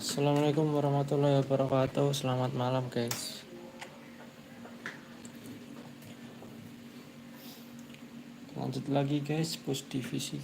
Assalamualaikum warahmatullahi wabarakatuh. Selamat malam guys. Lanjut lagi guys, push divisi.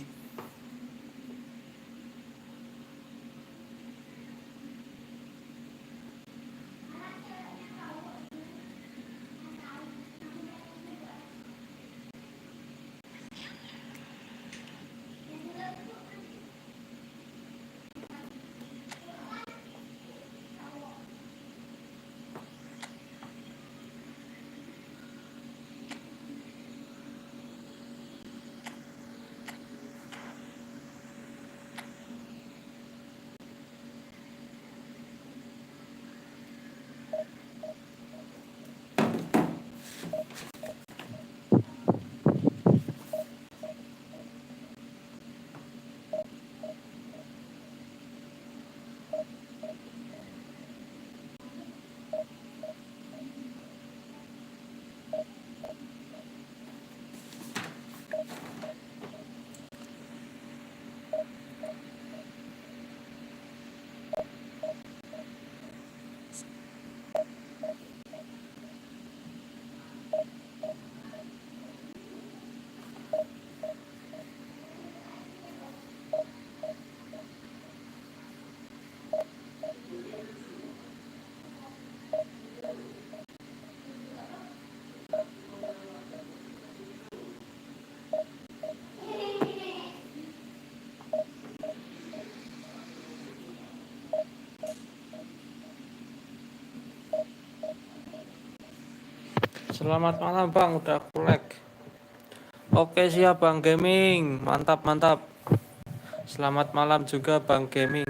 Selamat malam Bang, udah kolek. Oke siap Bang Gaming, mantap mantap. Selamat malam juga Bang Gaming.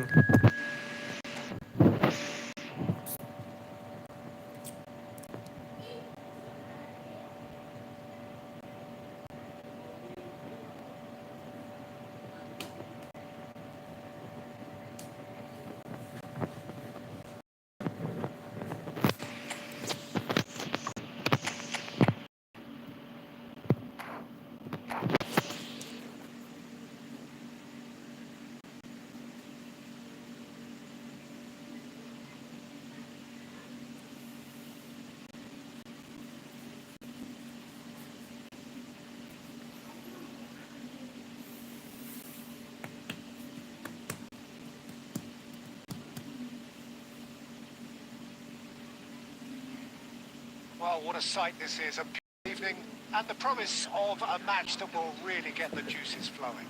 Well, what a sight this is, a beautiful evening and the promise of a match that will really get the juices flowing.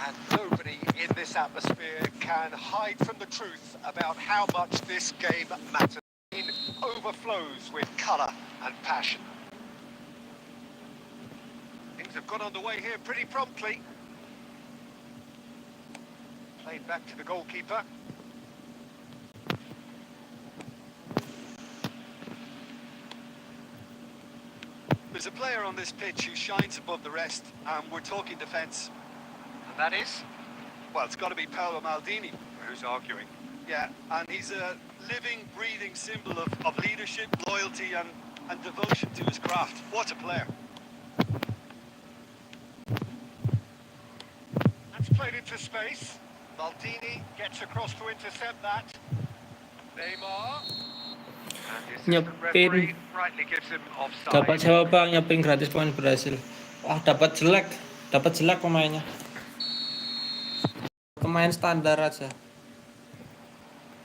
And nobody in this atmosphere can hide from the truth about how much this game matters. It overflows with colour and passion. Things have got underway here pretty promptly. Played back to the goalkeeper. There's a player on this pitch who shines above the rest, and we're talking defence. And that is? Well, it's got to be Paolo Maldini. Who's arguing? Yeah, and he's a living, breathing symbol of leadership, loyalty and devotion to his craft. What a player. That's played into space. Maldini gets across to intercept that. Neymar. Nyepin. Rightly gives him offside. Dapat siapa Bang? Nyepin gratis pemain Brasil. Wah dapat jelek pemainnya. Pemain standar aja.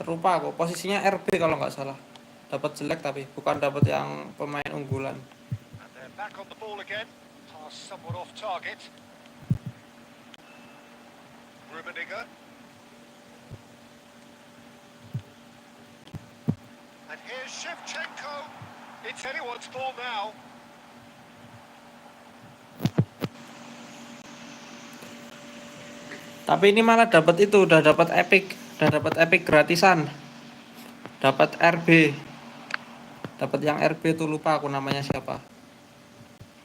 Rupa kok posisinya RB kalau nggak salah. Dapat jelek tapi bukan dapat yang pemain unggulan. And they're back on the ball again. Pass somewhat off target. Rummenigge. And here's Shevchenko. It's anyone's ball now. Tapi ini malah dapat itu, udah dapat epic gratisan. Dapat RB. Dapat yang RB tuh lupa aku namanya siapa.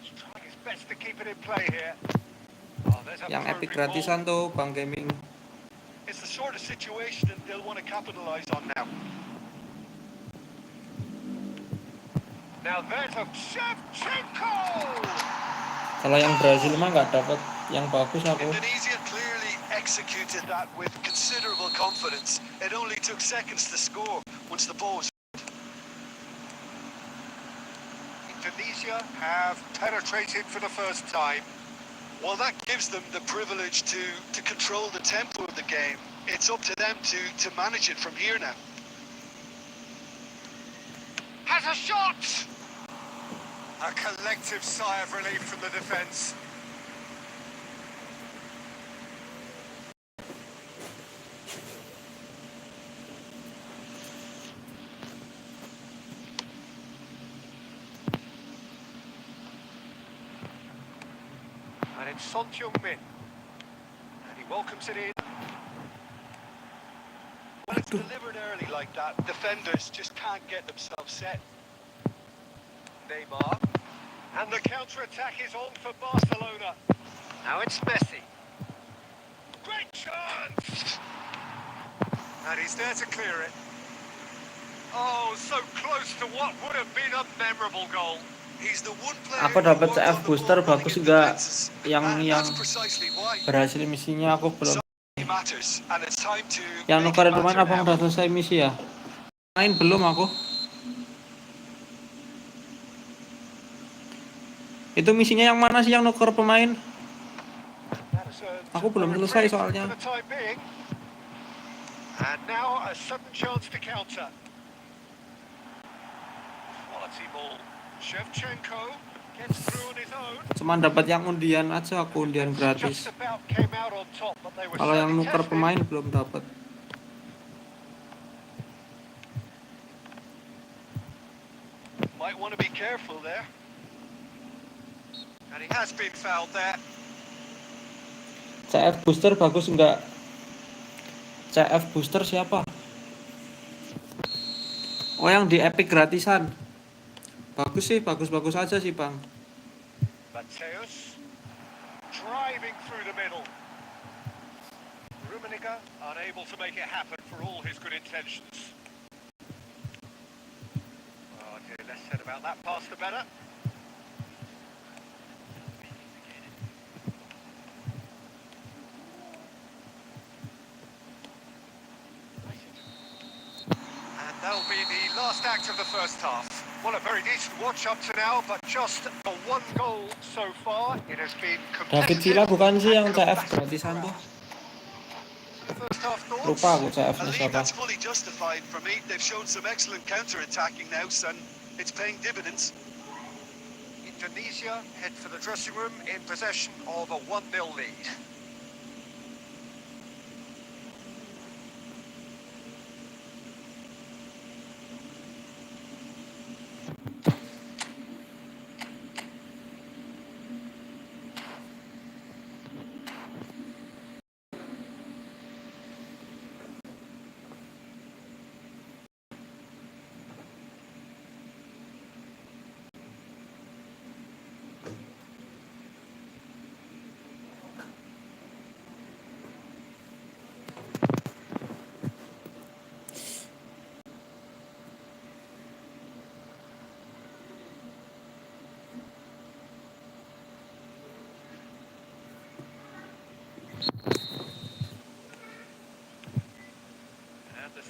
He's trying his best to keep it in play here. Yang epic gratisan tuh Bang Gaming. It's the sort of situation that they'll want to capitalise on now. Now there's a Shevchenko. Kalau yang Brazil mah nggak dapat yang bagus aku. Indonesia clearly executed that with considerable confidence. It only took seconds to score once the ball was... Indonesia have penetrated for the first time. Well, that gives them the privilege to control the tempo of the game. It's up to them to manage it from here now. Has a shot! A collective sigh of relief from the defence. And it's Son Heung-min. And he welcomes it in. When it's delivered early like that, defenders just can't get themselves set. Neymar. And the counter-attack is on for Barcelona. Now it's Messi. Great chance! And he's there to clear it. Oh, so close to what would have been a memorable goal. He's the one player Aku dapat CF booster bagus juga. Yang berhasil misinya aku belum. Yang nukerin pemain abang udah selesai misi ya? Main belum aku. Itu misinya yang mana sih yang nuker pemain? Aku belum selesai soalnya. And now a sudden chance to counter. Quality ball. Shevchenko gets through on his own. Cuman dapat yang undian aja, aku undian gratis. Kalau yang nuker pemain belum dapat. Might want to be careful there. And he has been fouled there. CF booster bagus enggak? CF booster siapa? Oh, yang di Epic gratisan. Bagus sih, bagus-bagus aja sih, Bang. Mateus driving through the middle. Rummenigge unable to make it happen for all his good intentions. Oh dear, less said about that pass the better. And that'll be the last act of the first half. Well, a very decent watch up to now, but just the one goal so far. It has been David Villa bukan sih yang CF gratisan tuh? Lupa aku CF-nya siapa. That's fully justified for me. They've shown some excellent counter-attacking now, and it's paying dividends. Indonesia head for the dressing room in possession of a 1-0 lead.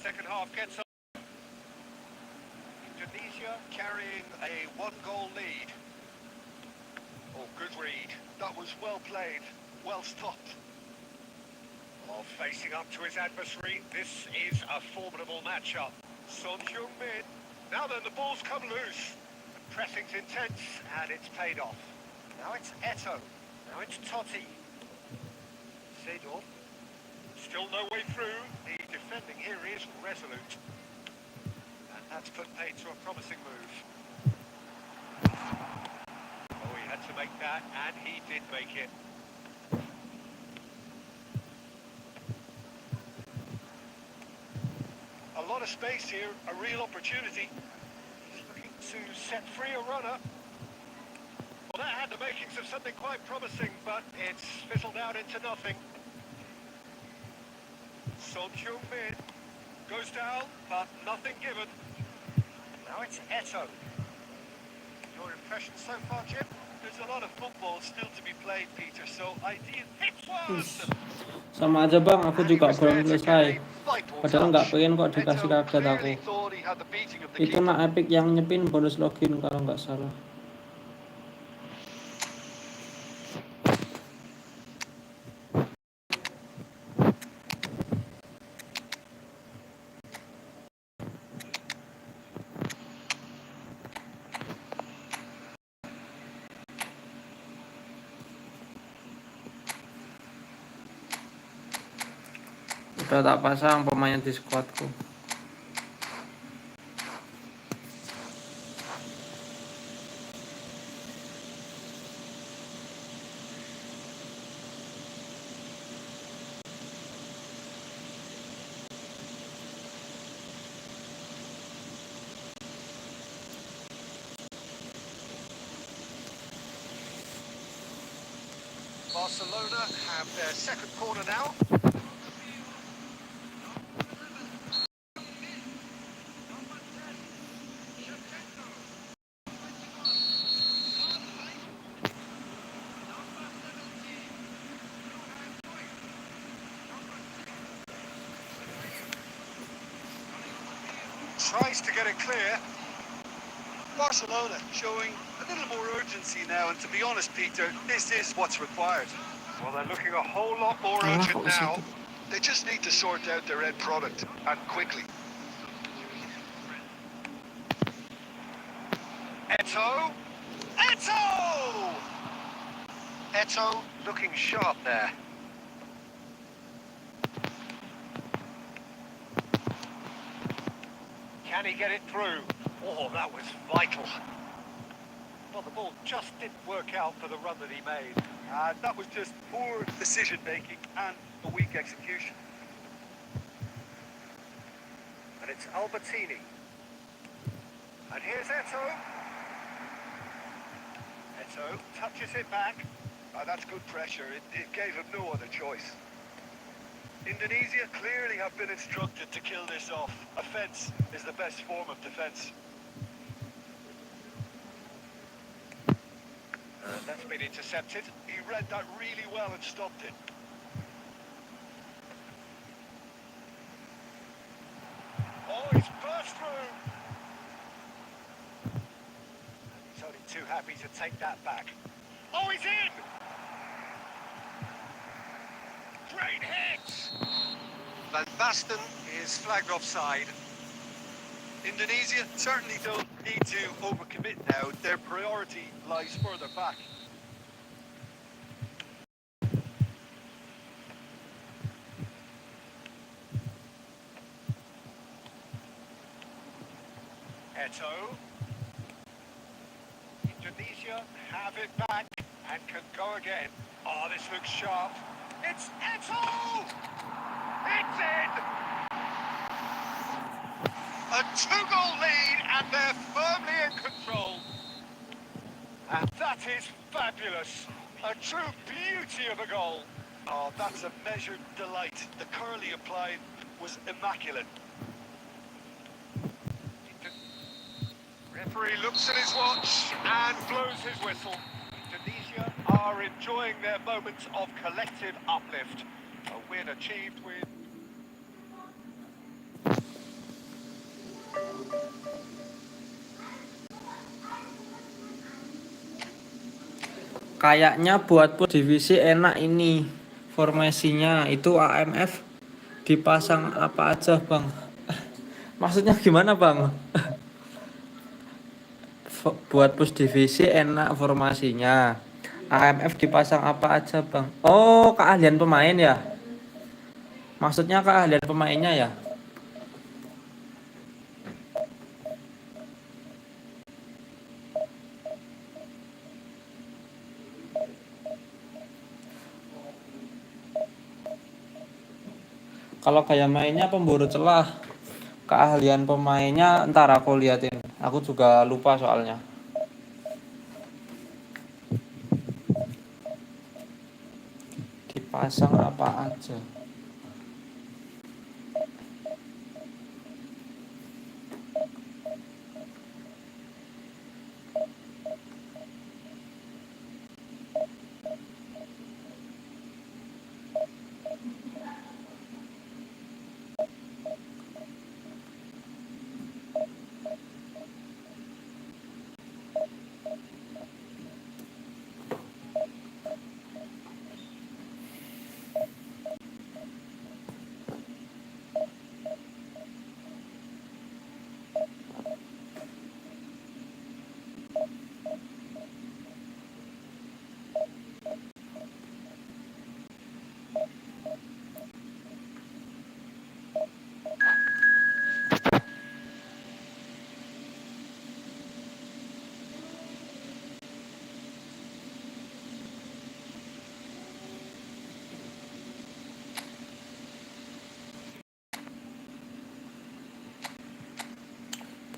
Second half gets on. Indonesia carrying a 1-goal lead. Oh, good read. That was well played, well stopped. Oh, facing up to his adversary, this is a formidable matchup. Son Heung-min. Now then, the ball's come loose. The pressing's intense, and it's paid off. Now it's Eto'o. Now it's Totti. Seedorf. Still no way through. The defending here is resolute. And that's put paid to a promising move. Oh, he had to make that, and he did make it. A lot of space here, a real opportunity. He's looking to set free a runner. Well, that had the makings of something quite promising, but it's fizzled out into nothing. Son Heung-min goes down, but nothing given. Now it's Eto'o. Your impression so far, Jim? There's a lot of football still to be played, Peter, so ideal hits Ush, one. sama aja bang, aku And he juga was there belum to get selesai. a vital Padahal nggak touch. pengen kok dikasih Eto kaget aku. clearly thought he had the beating of the Itu keeper. nak Epic yang nyepin bonus login kalau nggak salah. Udah tak pasang pemain di squadku. Barcelona have their second corner now. Tries to get it clear. Barcelona showing a little more urgency now, and to be honest, Peter, this is what's required. Well, they're looking a whole lot more urgent now. They just need to sort out their end product, and quickly. Eto! Eto! Eto looking sharp there. Can he get it through? Oh, that was vital. Well, the ball just didn't work out for the run that he made. That was just poor decision-making and a weak execution. And it's Albertini. And here's Eto. Eto touches it back. That's good pressure. It gave him no other choice. Indonesia clearly have been instructed to kill this off. Offence is the best form of defence. That's been intercepted. He read that really well and stopped it. Oh, he's burst through. He's only too happy to take that back. Oh, he's in! Great hit! Van Basten is flagged offside. Indonesia certainly don't need to overcommit now. Their priority lies further back. Eto. Indonesia have it back and can go again. Oh, this looks sharp. It's Eto! It's in! A 2-goal lead and they're firmly in control. And that is fabulous. A true beauty of a goal. Oh, that's a measured delight. The curl he applied was immaculate. Referee looks at his watch and blows his whistle. Indonesia are enjoying their moments of collective uplift. A win achieved with... Kayaknya buat divisi enak ini formasinya. Itu AMF dipasang apa aja bang? Maksudnya gimana bang? Buat push divisi enak formasinya. AMF dipasang apa aja bang? Oh, keahlian pemain ya? Maksudnya keahlian pemainnya ya? Kalau gaya mainnya pemburu celah, keahlian pemainnya ntar aku liatin. Aku juga lupa soalnya. Dipasang apa aja?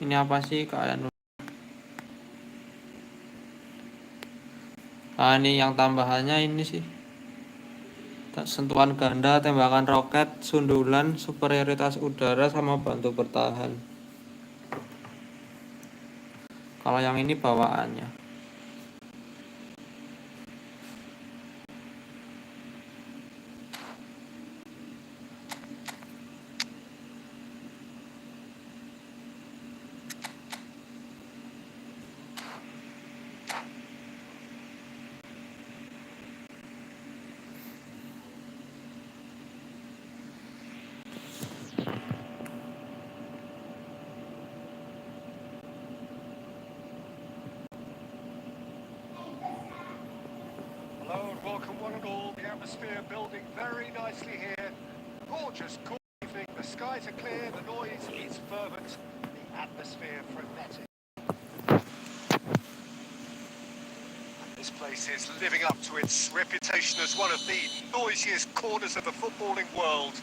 Ini apa sih kalian? Ah, ini yang tambahannya ini sih. Sentuhan ganda, tembakan roket, sundulan, superioritas udara, sama bantu bertahan. Kalau yang ini bawaannya. Hello and welcome one and all. The atmosphere building very nicely here. Gorgeous, cool evening. The skies are clear, the noise is fervent, the atmosphere frenetic. This place is living up to its reputation as one of the noisiest corners of the footballing world.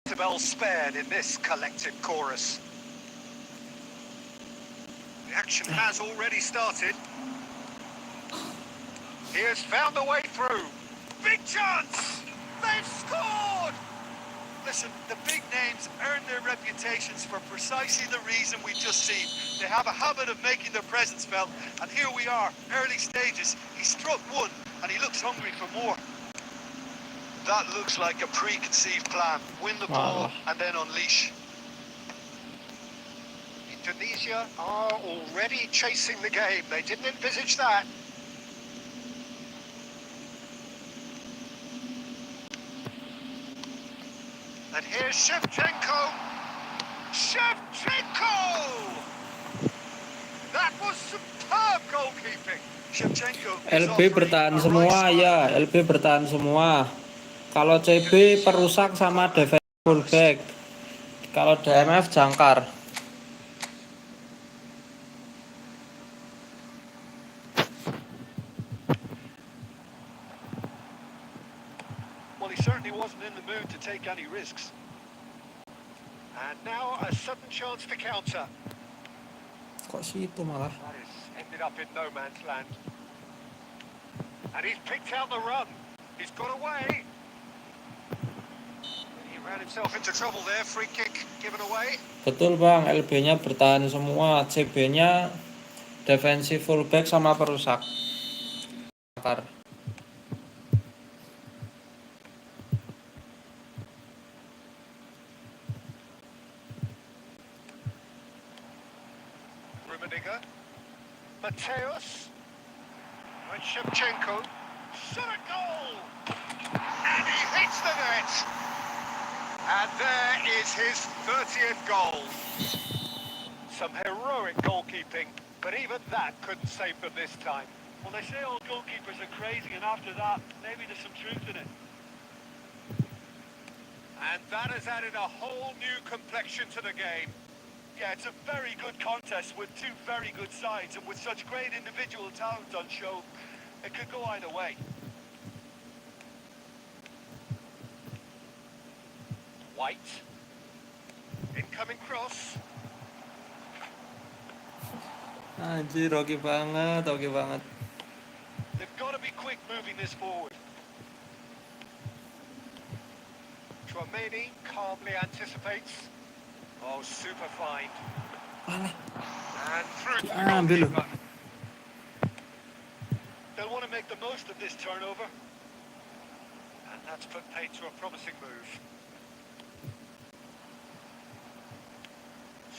Decibels spared in this collective chorus. The action has already started. He has found a way through. Big chance! They've scored! Listen, the big names earn their reputations for precisely the reason we've just seen. They have a habit of making their presence felt, and here we are, early stages. He struck one, and he looks hungry for more. That looks like a preconceived plan. Win the ball, and then unleash. Indonesia are already chasing the game. They didn't envisage that. And here's Shevchenko. Shevchenko! That was superb goalkeeping. Shevchenko is LB offering bertahan a semua right ya, LB bertahan semua. Kalau CB perusak sama defense fullback. Kalau DMF jangkar. Well, he certainly wasn't in the mood to take any risks. And now a sudden chance to counter. Kok situ malah? That has ended up in no man's land. And he's picked out the run. He's got away. He ran himself into trouble there. Free kick given away. Betul bang, LB-nya bertahan semua, CB-nya defensive fullback sama perusak. Jangkar. Rummenigge. Mateus. And Shevchenko. Shot a goal! And he hits the net! And there is his 30th goal. Some heroic goalkeeping, but even that couldn't save them this time. Well, they say all goalkeepers are crazy, and after that, maybe there's some truth in it. And that has added a whole new complexion to the game. Yeah, it's a very good contest with two very good sides, and with such great individual talent on show, it could go either way. White. Incoming cross. Anjir, oke banget, oke banget. They've got to be quick moving this forward. Chouameni calmly anticipates. Oh, super fine. Alah, And through to the diambil loh. goalkeeper. They'll want to make the most of this turnover. And And that's put paid to a promising move.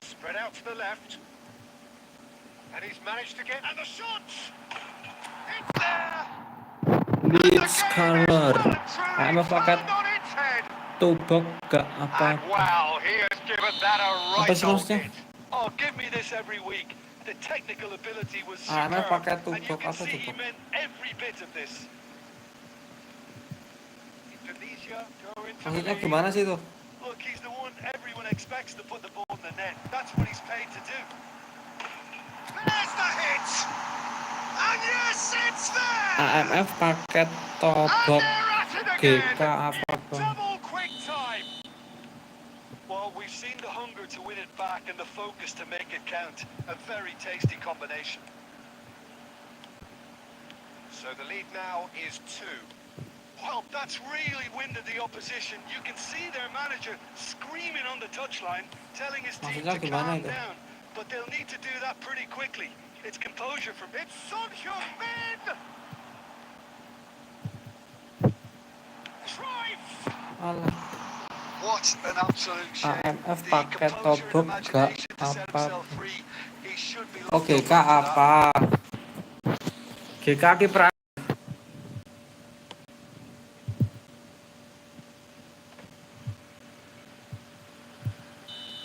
Spread out to the left. And he's managed to get... And the shot! It's there! Leeds color. AMF paket On its head! tubok gak apa. And wow, he has given that a Apa right sih old maksudnya? hit. Oh, give me this every week. The technical ability was AMF superb. pakai And you tubok, can apa see he tubok? meant every bit of this. Indonesia go into Maksudnya the lead. gimana sih tuh? Look, he's the one everyone expects to put the ball in the net. That's what he's paid to do. There's the hit! And yes, it's there! AMF paket And tobok they're at it GK again! apa bang? Double quick time! Well, we've seen the hunger to win it back and the focus to make it count. A very tasty combination. So the lead now is 2. Well, that's really winded the opposition. You can see their manager screaming on the touchline, telling his team Maksudnya to gimana calm itu? down. But they'll need to do that pretty quickly. It's composure from... It's Son Heung-min! Drive! Alah, What an absolute shame. AMF The paket composure and tobok gak imagination to set apa. himself free. He should be Oh locked GK up after that. apa? GK kiper.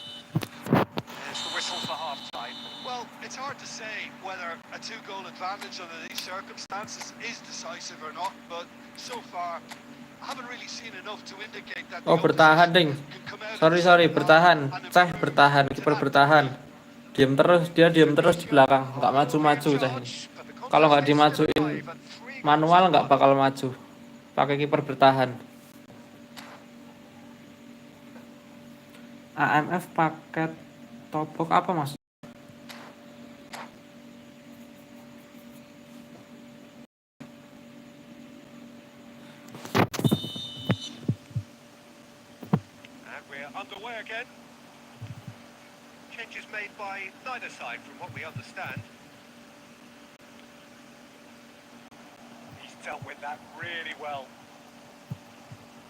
There's the whistle for half-time. Well, it's hard to say whether a two-goal advantage under these circumstances is decisive or not, but so far, I haven't really seen enough to indicate that the Oh bertahan ding. opposition can come out of Sorry the sorry second bertahan. half and Cah improve bertahan. to Kiper that bertahan. degree. Diam terus, dia diam terus di belakang, nggak maju-maju cah ini. Kalau nggak dimajuin manual nggak bakal maju. Pakai kiper bertahan. AMF paket tobok apa mas? And we're underway again. Changes made by neither side from what we understand. He's dealt with that really well.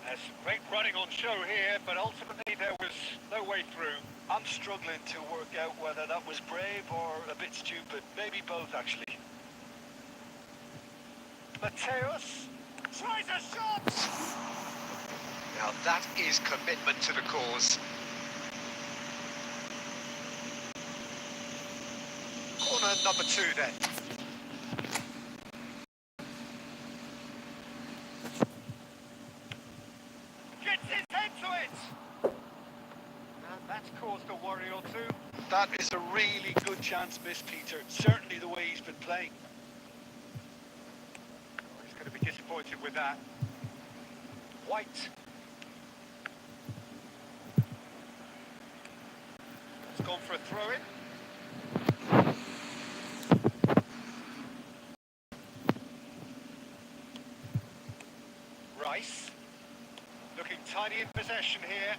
There's great running on show here, but ultimately there was no way through. I'm struggling to work out whether that was brave or a bit stupid. Maybe both, actually. Mateus tries a shot! Now that is commitment to the cause. Corner number 2 then. Gets his head to it! And that's caused a worry or two. That is a really good chance missed, Peter. Certainly the way he's been playing. Oh, he's going to be disappointed with that. White. He's gone for a throw-in. Rice, looking tidy in possession here.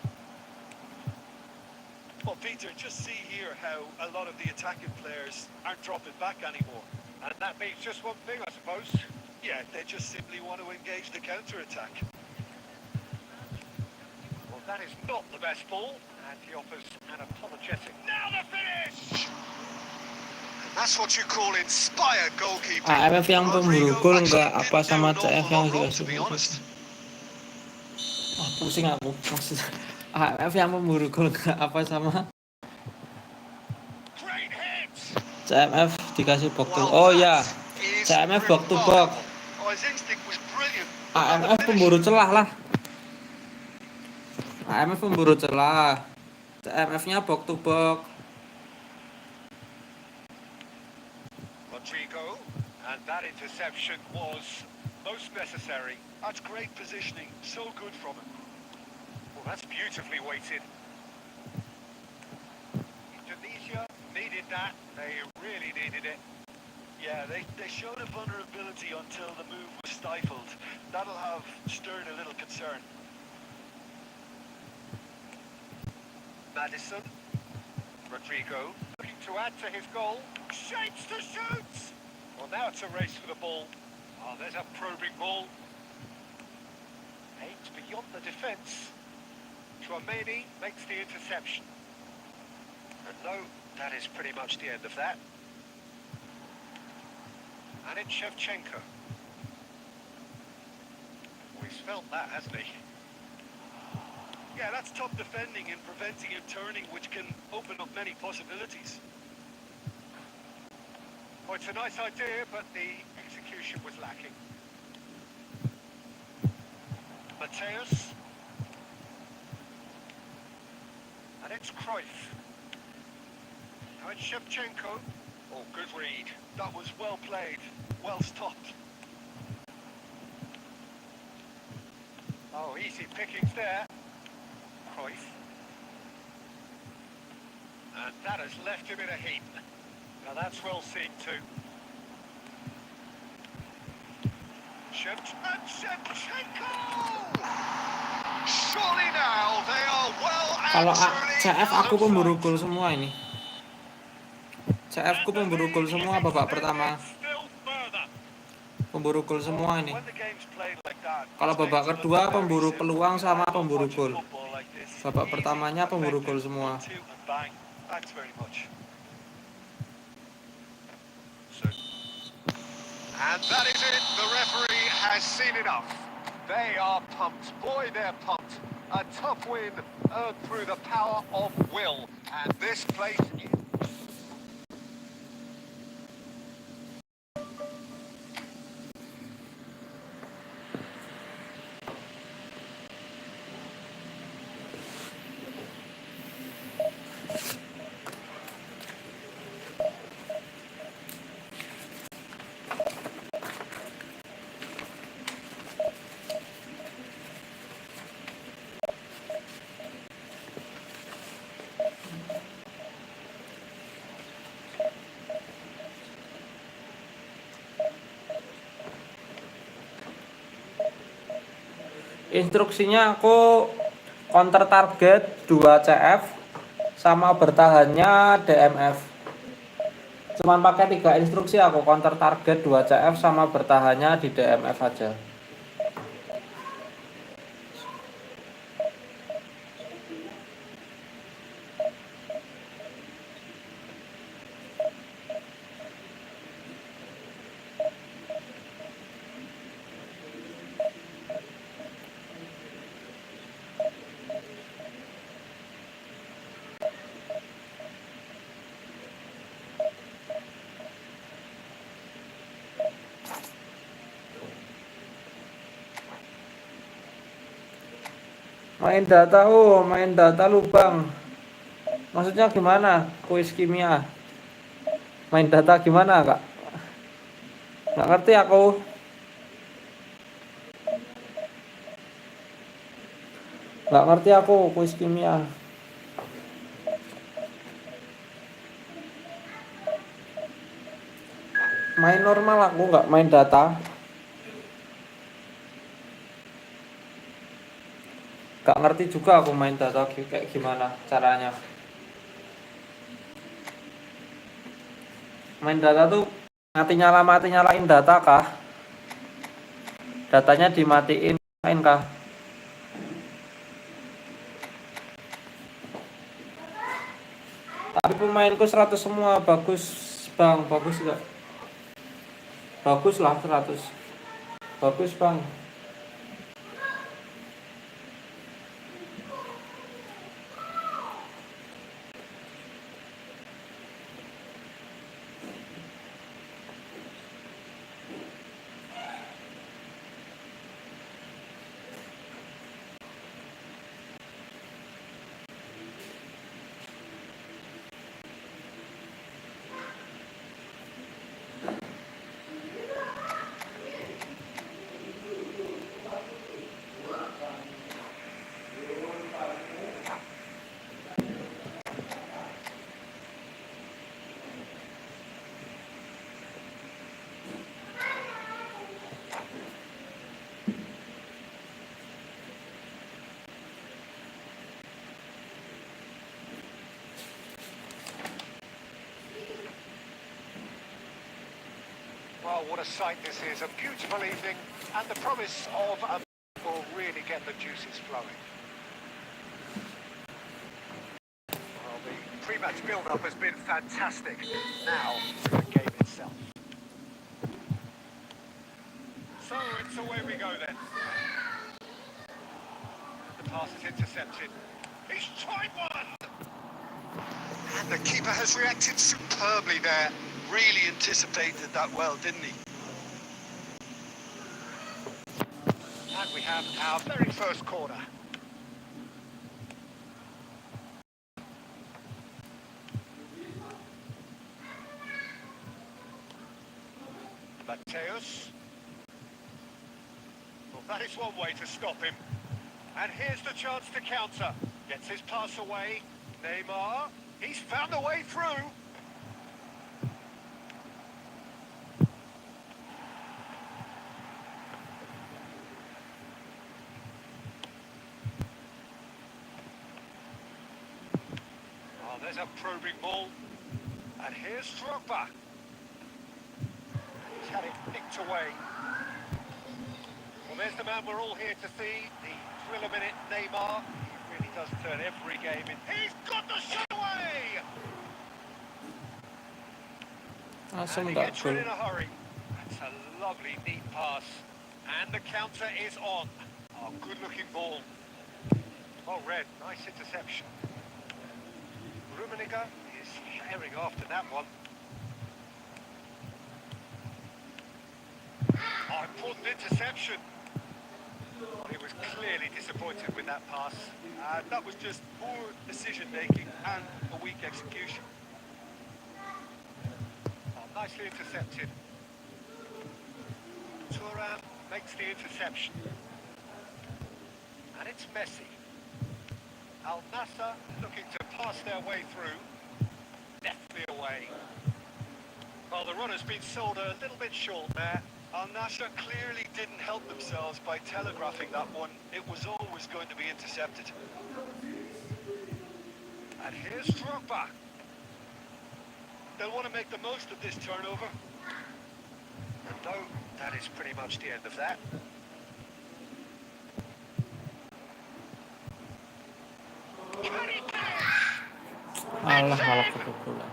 Well, Peter, just see here how a lot of the attacking players aren't dropping back anymore. And that means just one thing, I suppose. Yeah, they just simply want to engage the counter-attack. Well, that is not the best ball, and he offers an apologetic. Now the finish! And that's what you call inspired goalkeeping. AMF yang pemburu Rodrigo gol actually nggak didn't apa do sama an CF awful yang lot wrong, dikasih to be honest. Ah, pusing aku maksud AMF yang pemburu gol nggak apa sama Great hit! CMF dikasih box to. Well, Oh ya, that is CMF box to box. remarkable. Oh, his instinct was brilliant. But not the AMF finish. pemburu celah lah. AMF pemburu celah. CMF-nya box to box. Rodrigo, and that interception was most necessary. That's great positioning, so good from him. Well, that's beautifully weighted. Indonesia needed that. They really needed it. Yeah, they showed a vulnerability until the move was stifled. That'll have stirred a little concern. Madison. Rodrigo looking to add to his goal. Shapes to shoot! Well, now it's a race for the ball. Oh, there's a probing ball. beyond the defence. Chouameni makes the interception. And no, that is pretty much the end of that. And it's Shevchenko. Well, he's felt that, hasn't he? Yeah, that's tough defending and preventing him turning, which can open up many possibilities. Well, it's a nice idea, but the execution was lacking. Mateus. And it's Cruyff. Now it's Shevchenko. Oh, good read. That was well played, well stopped. Oh, easy pickings there. Cruyff. And that has left him in a heap. Now that's well seen too. Shevchenko! Surely now they are well and Kalau truly CF out aku of pemburu sight. gol semua ini. CF ku pemburu gol semua babak pertama. Still further. Pemburu gol semua ini. When the game's played like that, Kalau babak mistakes kedua look very pemburu simple. peluang sama I don't pemburu watch gol. football like this. Babak Easy, pertamanya pemburu gol effective, semua. 1-2 and bang. Thanks very much. So, and that is it. The referee has seen enough. They are pumped. Boy, they're pumped. A tough win earned through the power of will. And this place is... Instruksinya aku counter target 2 CF sama bertahannya DMF. Cuman pakai 3 instruksi aku, counter target 2 CF sama bertahannya di DMF aja. Main data lubang. Maksudnya gimana? Kuis kimia. Main data gimana, Kak? Nggak ngerti aku. Nggak ngerti aku kuis kimia. Main normal aku, nggak main data. Gak ngerti juga aku main data kayak gimana caranya. Main data tuh mati nyalain data kah? Datanya dimatiin kah? Tapi pemainku 100 semua, bagus bang, bagus gak? Bagus lah 100. Bagus bang. Well, what a sight this is. A beautiful evening and the promise of a will really get get the juices flowing. Well, the pre-match build-up has been fantastic. Now, the game itself. So it's away we go then. And the pass is intercepted. He's tried one! And the keeper has reacted superbly there. Really anticipated that well, didn't he? And we have our very first corner. Mateus. Well, that is one way to stop him. And here's the chance to counter. Gets his pass away. Neymar. He's found a way through. Oh, there's a probing ball. And here's Drogba. He's had it nicked away. Well, there's the man we're all here to see. The thriller-minute Neymar. He really does turn every game in. He's got the shot away! Langsung And he nggak gets gol. rid in a hurry. That's a lovely, neat pass. And the counter is on. Oh, good-looking ball. Oh, Red, nice interception. Rummenigge is herring after that one. Oh, important interception. Well, he was clearly disappointed with that pass. That was just poor decision-making and a weak execution. Oh, nicely intercepted. Thuram makes the interception. And it's Messi. Al Nassr looking to pass their way through. Deftly away. Well, the run has been sold a little bit short there. Al Nassr clearly didn't help themselves by telegraphing that one. It was always going to be intercepted. And here's Drogba. They'll want to make the most of this turnover. And no, that is pretty much the end of that. Can he finish? Alah, malah kebobolan.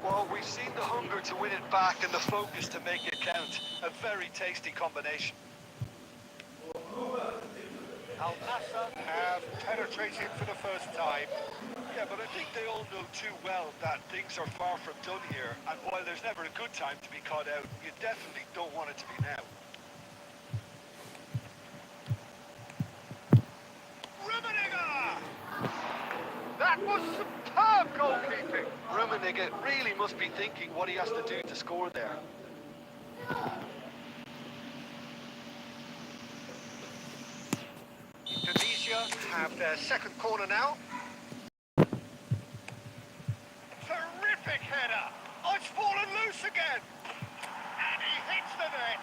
Well, we've seen the hunger to win it back and the focus to make it count. A very tasty combination. Al Nassr have penetrated for the first time. Yeah, but I think they all know too well that things are far from done here. And while there's never a good time to be caught out, you definitely don't want it to be now. Rummenigge! That was superb goalkeeping. Rummenigge really must be thinking what he has to do to score there. Tunisia have their second corner now. Terrific header. Oh, it's fallen loose again. And he hits the net.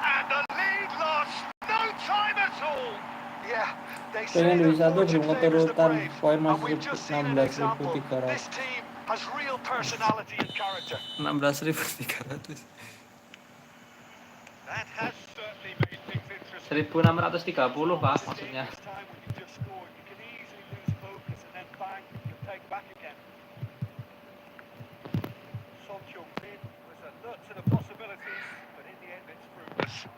And the lead lost. No time at all. Yeah, they say Pengen that divisi 1 fortune belum favors the keturutan, brave. poin And masih we've just seen an example. 16.300. This team has real personality and character. 16.300. That has certainly made things interesting. 1630 Pak maksudnya. This time when you've just scored, you can easily lose focus and then bang, you'll take back again. Son Heung-min was alert to the possibilities, but in the end it's fruitless.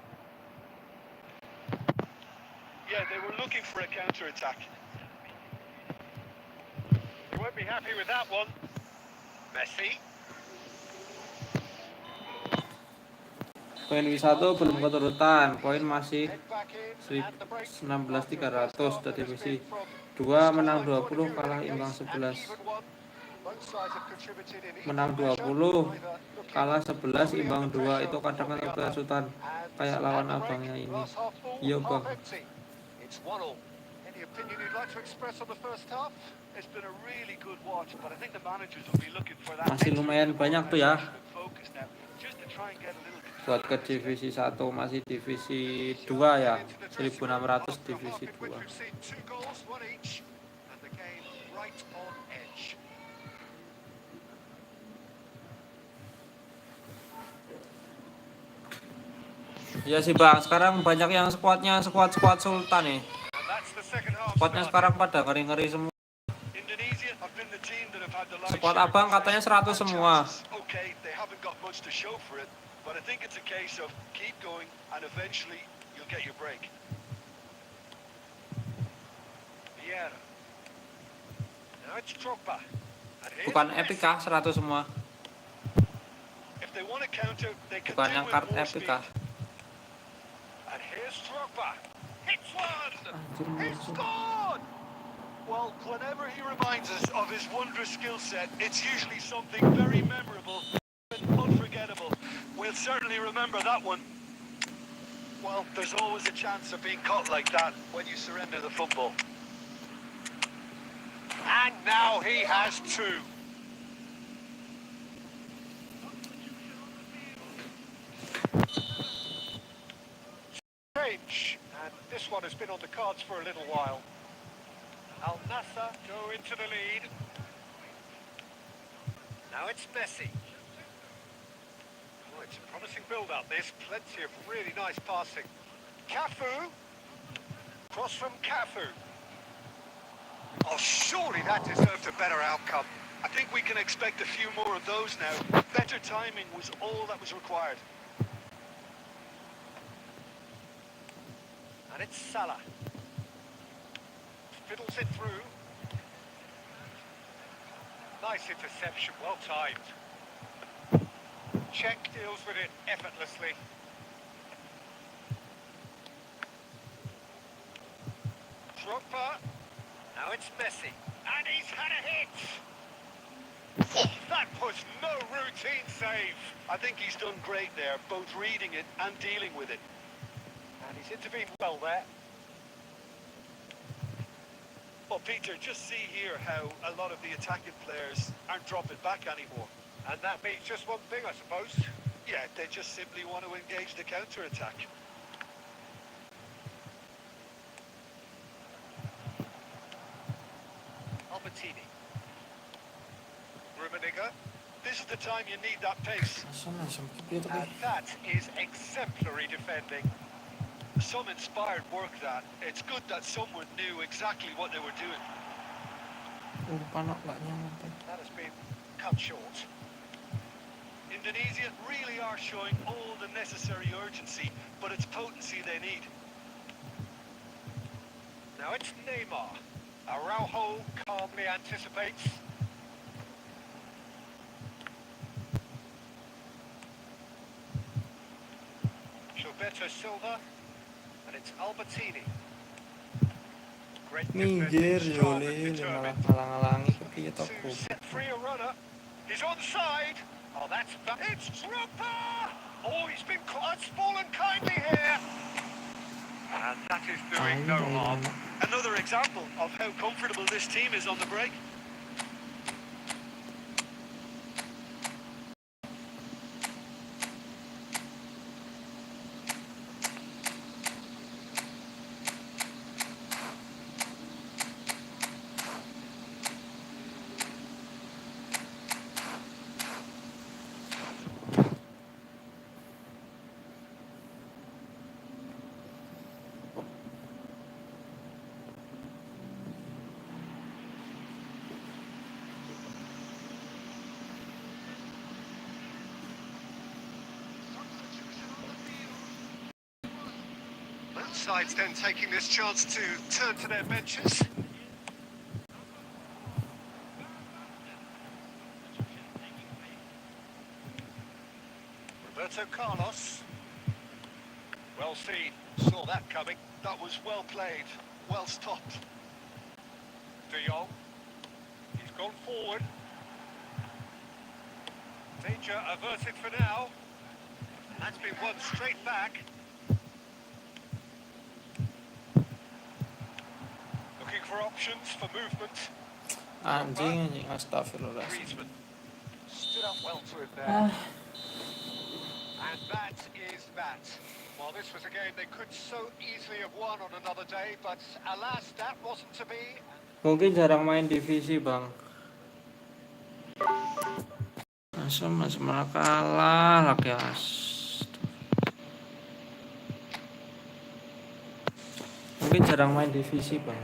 Yeah, they were looking for a counter-attack. They won't be happy with that one. Messi. Poin divisi 1 belum keturutan, poin masih Head back in, and the break. 16.300 dari divisi 2 menang 20 kalah imbang 11. Menang 20 kalah 11 imbang 2 itu kadang-kadang kesulitan kayak lawan abangnya ini. Iya bang. It's 1-1. Any opinion you'd like to express on the first half? It's been a really good watch, but I think the managers will be looking for that. Masih lumayan banyak tuh ya Focus now, just to try and get a little buat ke divisi 1, masih divisi 2 ya, 1600 divisi 2. We've seen 2 goals, 1 each, and the game right on edge. Ya sih bang, sekarang banyak yang squad Sultan nih. And that's the second half Squadnya started. sekarang pada ngeri-ngeri semua. Indonesia have been the team that have had the lion's Squad share of abang katanya possession 100 and semua. chances. Okay, they haven't got much to show for it, but I think it's a case of keep going and eventually you'll get your break. Vieira. Now it's Drogba. And here's Bukan Messi. epic kah 100 semua. If they want to counter, they can Bukan do yang with card more epic speed. kah. And here's Drogba. Hits one! Anjir, He musuh. scored! Well, whenever he reminds us of his wondrous skill set, it's usually something very memorable and unforgettable. We'll certainly remember that one. Well, there's always a chance of being caught like that when you surrender the football. And now he has two. Strange, and this one has been on the cards for a little while. Al Nassr go into the lead. Now it's Messi. Oh, it's a promising build-up, this. Plenty of really nice passing. Cafu. Cross from Cafu. Oh, surely that deserved a better outcome. I think we can expect a few more of those now. Better timing was all that was required. And it's Salah. Fiddles it through. Nice interception, well timed. Czech deals with it effortlessly. Drogba. Now it's Messi. And he's had a hit! Oh, that was no routine save. I think he's done great there, both reading it and dealing with it. And he's intervened well there. Well, Peter, just see here how a lot of the attacking players aren't dropping back anymore. And that means just one thing, I suppose. Yeah, they just simply want to engage the counter-attack. Albertini. Rummenigge. This is the time you need that pace. Masam gitu And that is exemplary defending. Some inspired work that. It's good that someone knew exactly what they were doing. That has been cut short. Indonesia really are showing all the necessary urgency, but it's potency they need. Now it's Neymar. Araujo calmly anticipates. Gilberto Silva. And it's Albertini. Great Minggir defender, strong and Jolin malah determined. ngalang-ngalangi kepiye To set free a runner. He's onside. Oh, that's... It's Drogba! Oh, he's been fallen kindly here. And that is doing no harm. Another example of how comfortable this team is on the break. Both sides then taking this chance to turn to their benches. Roberto Carlos. Well seen. Saw that coming. That was well played. Well stopped. De Jong. He's gone forward. Danger averted for now. That's been won straight back. Looking for options for movement. Anjing, astagfirullah. Griezmann stood up well to it there. And that is that. Well, this was a game they could so easily have won on another day, but alas, that wasn't to be. Mungkin jarang main divisi bang. Masam malah kalah lagi as. Mungkin jarang main divisi bang.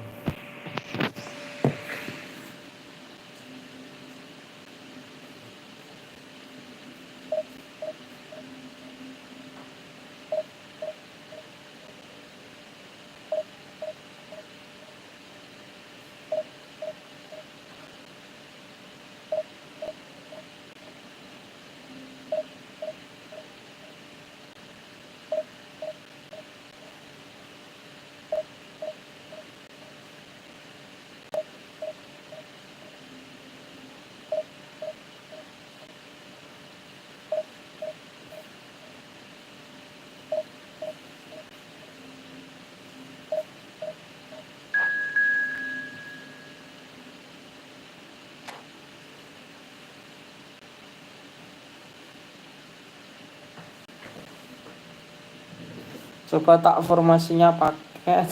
Coba tak formasinya pakai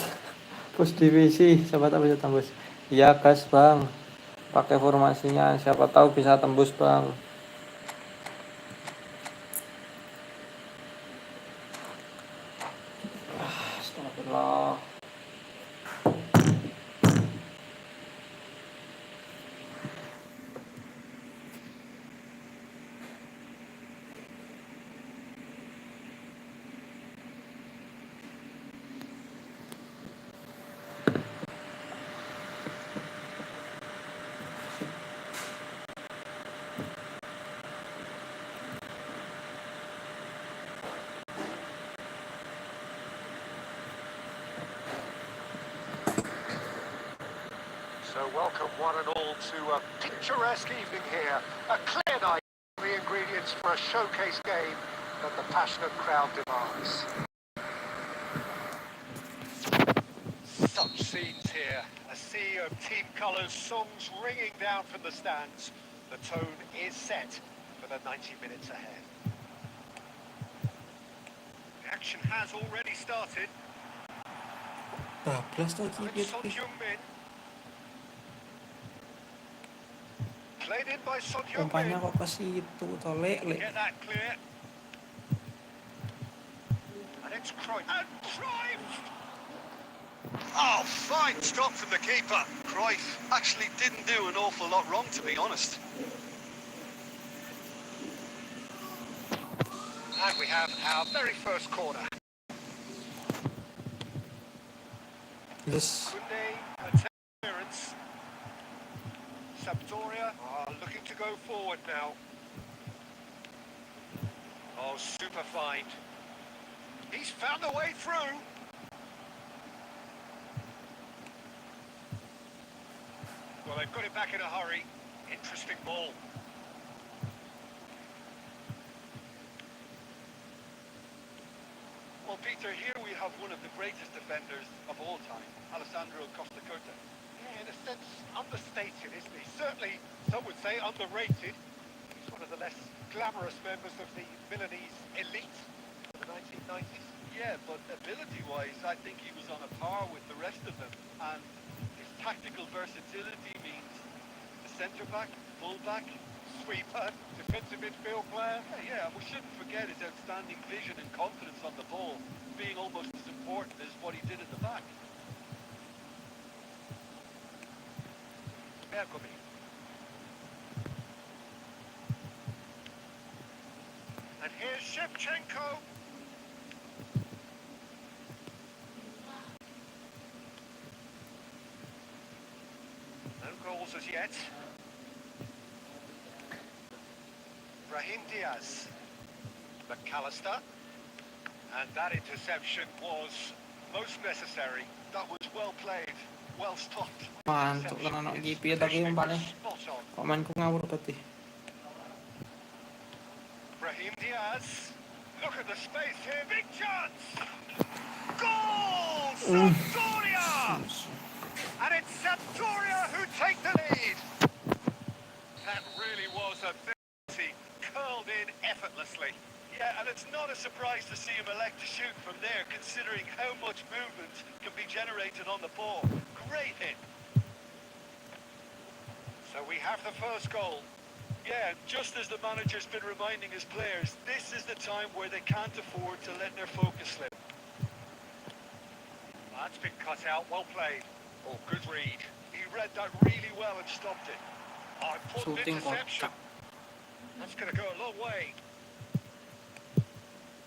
push divisi, siapa tahu bisa tembus. Iya gas bang, pakai formasinya, siapa tahu bisa tembus bang. Astagfirullah. So welcome one and all to a picturesque evening here. A clear night, the ingredients for a showcase game that the passionate crowd demands. Such scenes here. A sea of team colours, songs ringing down from the stands. The tone is set for the 90 minutes ahead. The action has already started. Bablas tuh And it's Son Heung-min. Played in by Son Umpannya Heung-min. kok ke situ toh lek. Get that clear. And it's Cruyff. And Cruyff! Oh, fine stop from the keeper. Cruyff actually didn't do an awful lot wrong, to be honest. And we have our very first corner. Yes. Kunde, a clearance. Sampdoria are looking to go forward now. Oh, super find. He's found a way through. Well, they've got it back in a hurry. Interesting ball. Well, Peter, here we have one of the greatest defenders of all time, Alessandro Costacurta. Yeah, in a sense, understated, isn't he? Certainly, some would say underrated. He's one of the less glamorous members of the Milanese elite of the 1990s. Yeah, but ability-wise, I think he was on a par with the rest of them. And his tactical versatility means the centre-back, full-back, Sweeper, defensive midfield player. yeah, and we shouldn't forget his outstanding vision and confidence on the ball, being almost as important as what he did at the back. Bergomi. And here's Shevchenko. No goals as yet. Brahim Diaz. McAllister. And that interception was most necessary. That was well played, well stopped. Mantuk kan anak GP tapi umpannya Spot on. komenku ngawur berarti. Brahim Diaz. Look at the space here. Big chance. Goal! Sampdoria! And it's Sampdoria who take the lead. That really was a penalty, curled in effortlessly. Yeah, and it's not a surprise to see him elect to shoot from there, considering how much movement can be generated on the ball. Great hit. So we have the first goal. Yeah, just as the manager's been reminding his players, this is the time where they can't afford to let their focus slip. But That's been cut out. Well played. Oh, good read. He read that really well and stopped it. Oh, important Shooting interception. kocak. That's going to go a long way.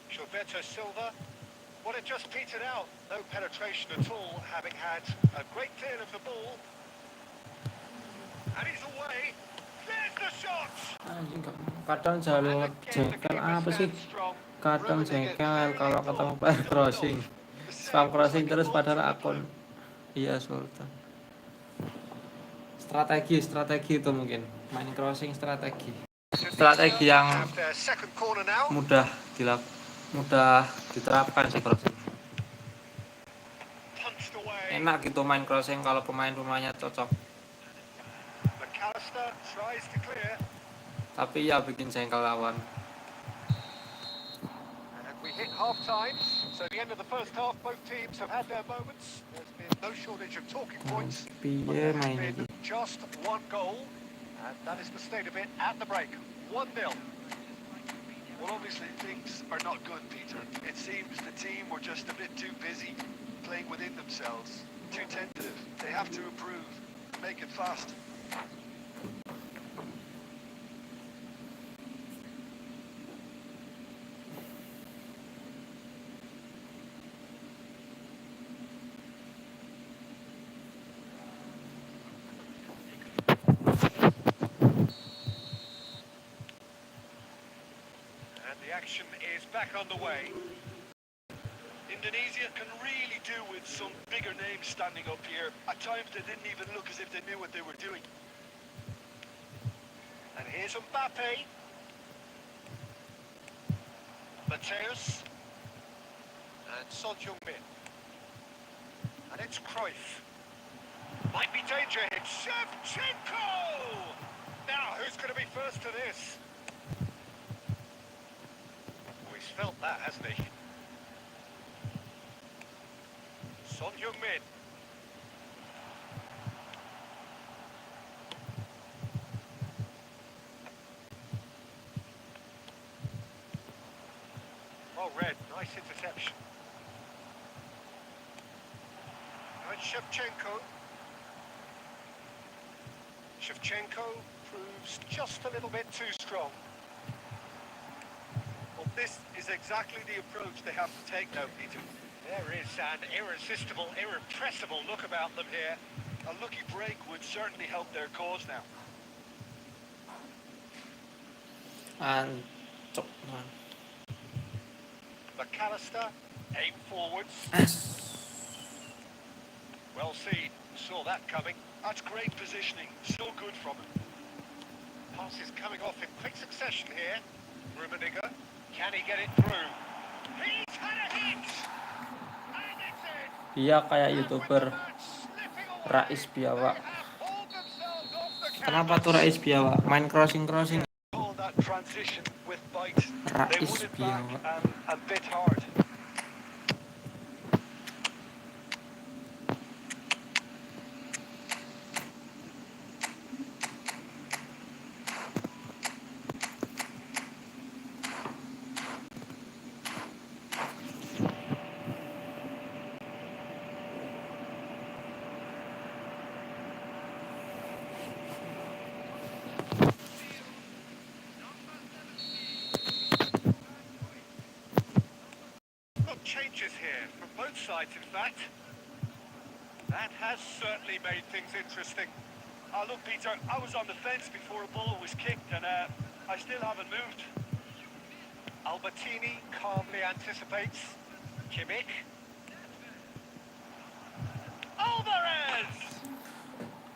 Gilberto Silva. Well, it just petered out. No penetration at all, having had a great deal of the ball. And he's away. There's the shot. Anjing, kadang And jalur again, the jengkel keeper apa sih? stands strong. Kadang Ruining it jengkel very kalau little. ketemu player Still crossing. not. The Spam save was crossing like terus a bolt padahal from the akun. blue. Iya, Sultan. Strategi itu mungkin. Main crossing strategi. Strategi yang Have their second corner now. mudah diterapkan sih crossing. Punched away. Enak gitu main crossing kalau pemain-pemainnya cocok. McAllister tries to clear. Tapi ya bikin jengkel lawan. And we hit half time. So the end of the first half, both teams have had their moments. There's been no shortage of talking points. But Piye there has main been iki? just one goal. And that is the state of it at the break. 1-0. Well, obviously things are not good, Peter. It seems the team were just a bit too busy playing within themselves, too tentative. They have to improve, make it fast. And the action is back underway. Indonesia can really do with some bigger names standing up here. At times they didn't even look as if they knew what they were doing. And here's Mbappe. Mateus. And Son Heung-min. And it's Cruyff. Might be danger here. Shevchenko! Now, who's going to be first to this? Oh, he's felt that, hasn't he? Son Heung-min. Oh, Red, nice interception. And Shevchenko. Shevchenko proves just a little bit too strong. Well, this is exactly the approach they have to take now, Peter. There is an irresistible, irrepressible look about them here. A lucky break would certainly help their cause now. Ancok. McAllister, aim forwards. Well seen, saw that coming. That's great positioning, so good from him. Pass is coming off in quick succession here. Rummenigge, can he get it through? He's had a hit! And it's in! Dia kayak And with YouTuber the match slipping away, Rais Biawa. they have hauled themselves off the Kenapa canvas. tuh Rais Biawa? Main crossing. All that transition with bite. They Rais won it back Biawa. and bit hard. Look, changes here from both sides, in fact. That has certainly made things interesting. Look, Peter, I was on the fence before a ball was kicked, and I still haven't moved. Albertini calmly anticipates. Kimmich. Alvarez!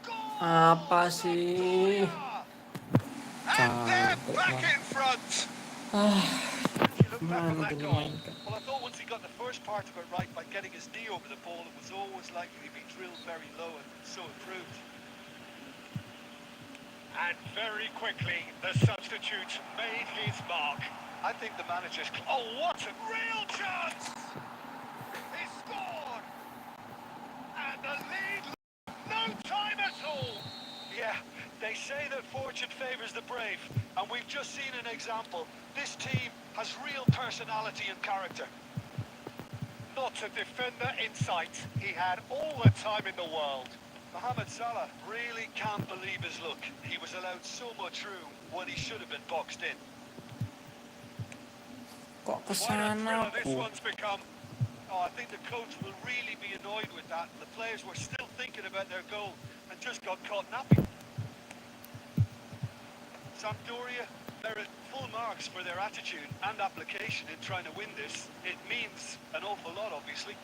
Goal! Apa sih? And they're Capek back banget. in front! You look back on Mana that tuh goal. dimainkan? Well, I thought once he got the first part of it right by getting his knee over the ball, it was always likely to be drilled very low, and so it proved. And very quickly, the substitute made his mark. I think the manager's... Oh, what a real chance! He scored! And the lead, no time at all! Yeah, they say that fortune favours the brave, and we've just seen an example. This team has real personality and character. not a defender in sight. He had all the time in the world. Mohamed Salah really can't believe his luck. He was allowed so much room when he should have been boxed in. Kok Quite a kesana thriller this aku? one's become. Oh, I think the coach will really be annoyed with that. The players were still thinking about their goal and just got caught napping. Sampdoria, they're at full marks for their attitude and application in trying to win this. It means an awful lot, obviously.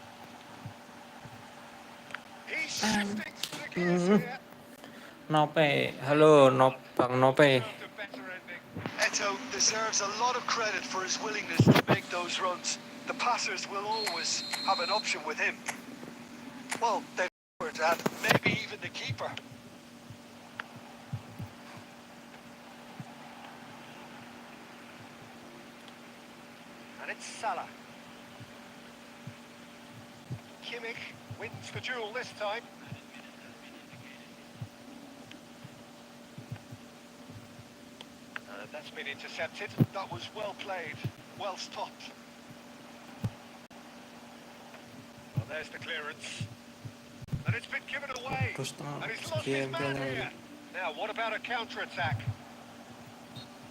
He's shifting the gears here. Nope. Halo, Bang Nope. Deserved a better ending. Eto deserves a lot of credit for his willingness to make those runs. The passers will always have an option with him. Well, they and maybe even the keeper. And it's Salah. Kimmich wins the duel this time. That's been intercepted. That was well played, well stopped. Well, there's the clearance. And it's been given away. Terus And he's lost his man here. Now, what about a counter-attack?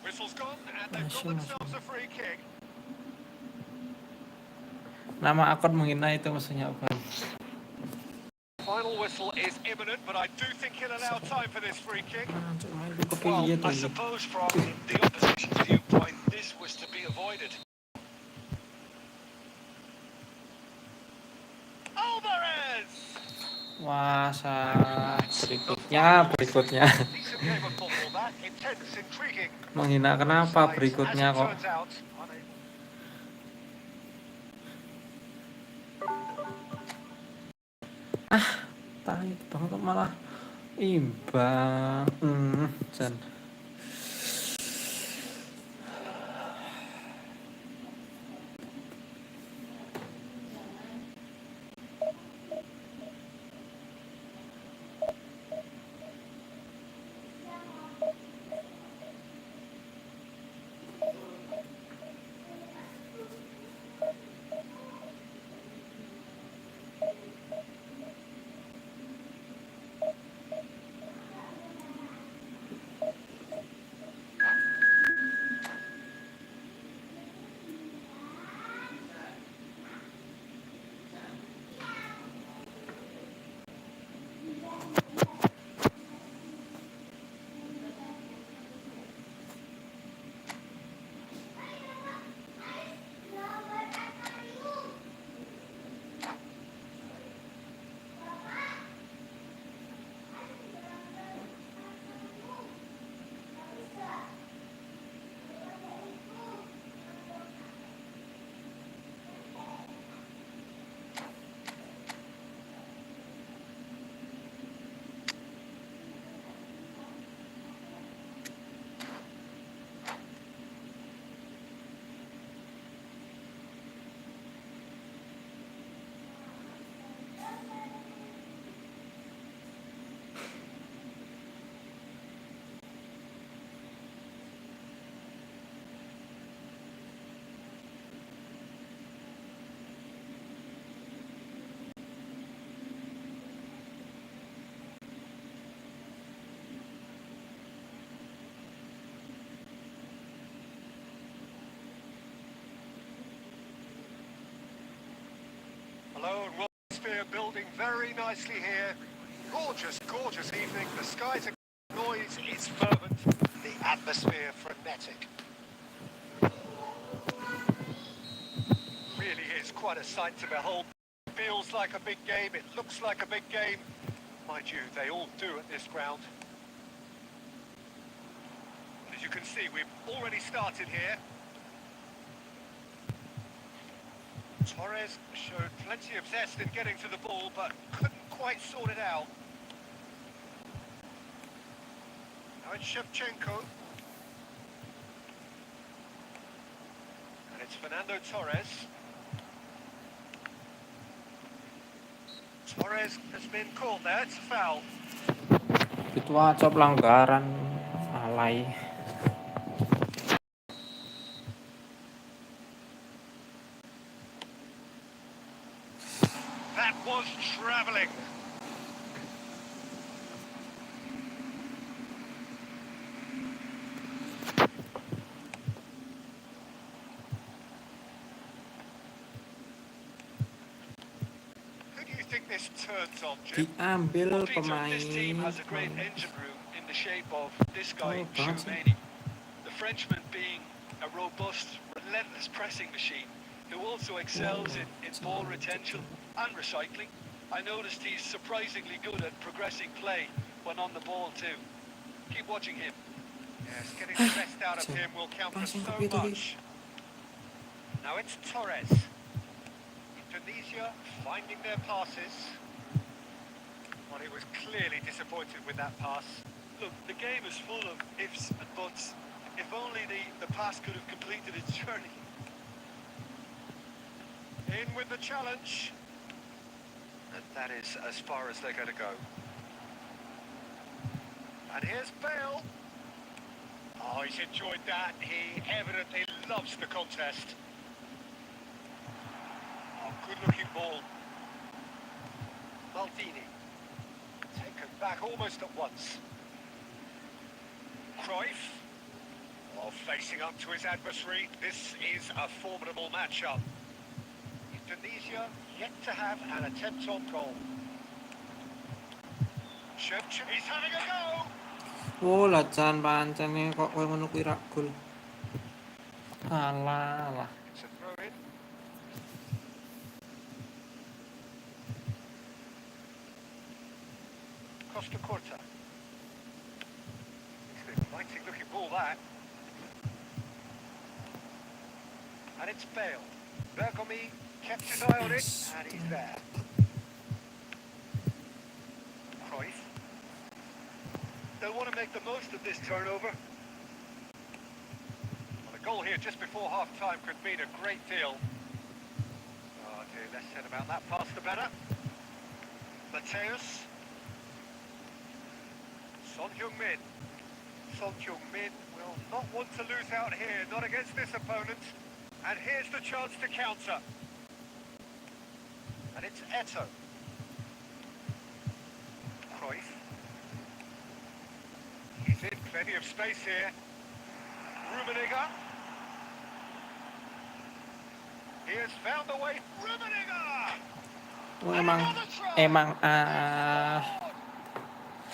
Whistle's gone, and they've got themselves a free kick. Nama akun menghina itu maksudnya apa? Final whistle is imminent, but I do think he'll allow time for this free kick. Well, I suppose from the opposition's viewpoint, this was to be avoided. Alvarez! Wah, berikutnya. Decent game of football, that. Intense, intriguing. Menghina kenapa berikutnya As it kok? turns out, Tai banget malah imbang. Jan. hello, and atmosphere building very nicely here. Gorgeous, gorgeous evening. The skies are noise is fervent. The atmosphere frenetic. Really is quite a sight to behold. Feels like a big game. It looks like a big game. Mind you, they all do at this ground. As you can see, we've already started here. Torres showed plenty of zest in getting to the ball, but couldn't quite sort it out. Now it's Shevchenko. And it's Fernando Torres. Torres has been caught there, it's a foul. Itu aja pelanggaran alay. thing. Who do you think this turns on, Jim? Diambil Well, Peter, this team pemain. has a great engine room in the shape of this guy, Oh, banget sih. Tchouaméni. The Frenchman being a robust, relentless pressing machine who also excels in ball retention and recycling. I noticed he's surprisingly good at progressing play when on the ball too. Keep watching him. Yes, getting the best out of him will count for so much. Now it's Torres. Indonesia finding their passes. Well, he was clearly disappointed with that pass. Look, the game is full of ifs and buts. If only the pass could have completed its journey. In with the challenge. And that is as far as they're going to go. And here's Bale. Oh, he's enjoyed that. He evidently loves the contest. Oh, good-looking ball. Maldini. Taken back almost at once. Cruyff. Oh, facing up to his adversary. This is a formidable matchup. Indonesia yet to have an attempt on goal. Shevchenko, he's having a go. Oh, lajan pancen nih kok koyo ngono kuwi ra gol. Alah. It's a throw in. Costa Corta. It's an exciting looking ball that. And it's Bale. Bergomi kept his eye on it, and he's there. Cruyff. They'll want to make the most of this turnover. Well, a goal here just before half-time could mean a great deal. Oh dear, less said about that pass the better. Mateus. Son Heung-min. Son Heung-min will not want to lose out here, not against this opponent. And here's the chance to counter. And it's Eto'o. Cruyff. He's in plenty of space here. Rummenigge. He has found the way. Rummenigge! Oh, And another try! emang Look, there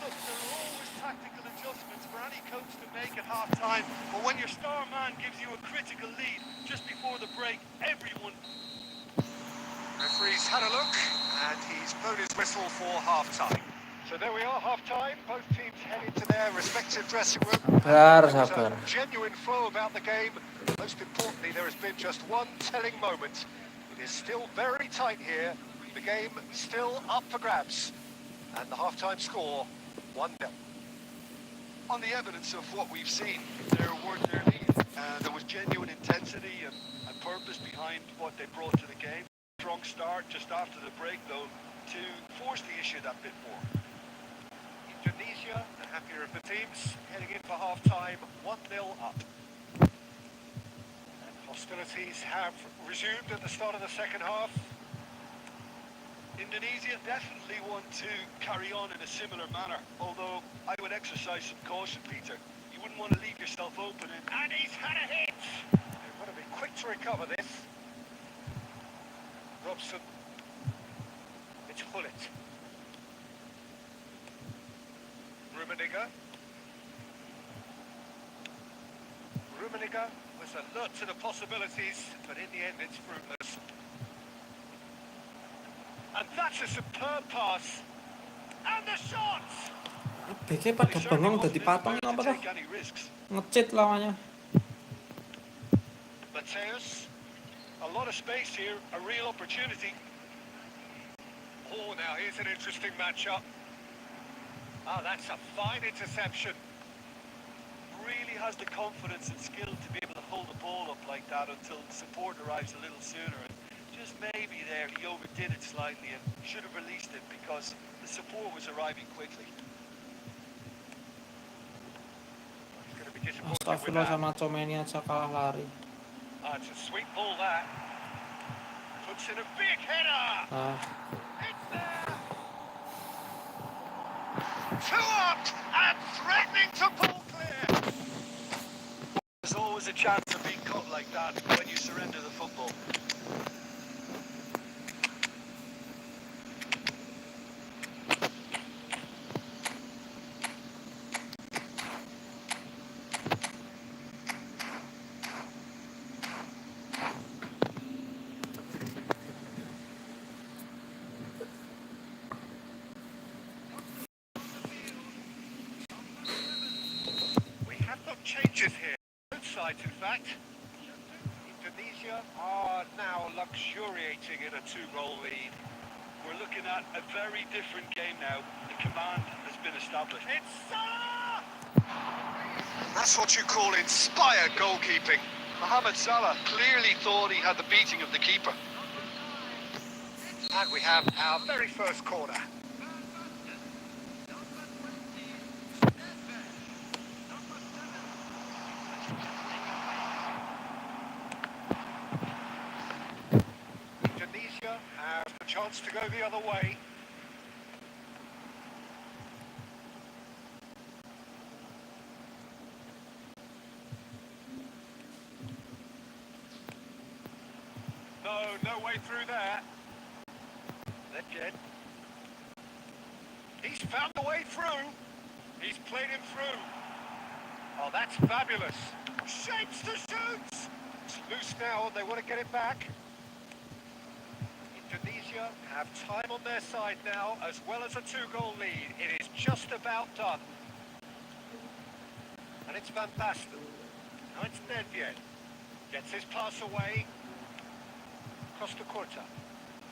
are always tactical adjustments for any coach to make at half-time, but when your star man gives you a critical lead just before the break, everyone... Referee's had a look, and he's blown his whistle for half-time. So there we are, half-time. Both teams headed to their respective dressing room. Sabar, There was sabar. a genuine flow about the game. Most importantly, there has been just one telling moment. It is still very tight here. The game still up for grabs. And the half-time score, 1-0. On the evidence of what we've seen, there weren't their lead. There was genuine intensity and purpose behind what they brought to the game. Strong start just after the break, though, to force the issue that bit more. Indonesia, the happier of the teams, heading in for half-time, 1-0 up. And hostilities have resumed at the start of the second half. Indonesia definitely want to carry on in a similar manner, although I would exercise some caution, Peter. You wouldn't want to leave yourself open. And he's had a hit! They've got to be quick to recover this. Robson. It's Hullet. Rummenigge. Rummenigge was alert to the possibilities, but in the end it's fruitless. And that's a superb pass. And the shots! BK pada bengong dadi patong apa tuh? Take any risks. Ngecit lawannya. Mateus. A lot of space here, a real opportunity. Oh, now here's an interesting matchup. Ah, that's a fine interception. Really has the confidence and skill to be able to hold the ball up like that until support arrives a little sooner. And just maybe there he overdid it slightly and should have released it because the support was arriving quickly. He's going to be disappointed with Astagfirullah, that. sama Tchouaméni aja kalah lari. Ah, it's a sweet ball that. Puts in a big header. Ah, It's there. Two up and threatening to pull clear. There's always a chance of being caught like that when you surrender the football. We have got changes here. Both sides, in fact. Indonesia are now luxuriating in a 2-goal lead. We're looking at a very different game now. The command has been established. It's Salah! That's what you call inspired goalkeeping. Mohamed Salah clearly thought he had the beating of the keeper. And we have our very first corner. Indonesia have the chance to go the other way. No way through there. Legend. He's found a way through. He's played him through. Oh, that's fabulous. Shapes to shoot. It's loose now and they want to get it back. Indonesia have time on their side now, as well as a 2-goal lead. It is just about done. And it's Van Basten. Now it's Nedved. Gets his pass away. Costa Curta.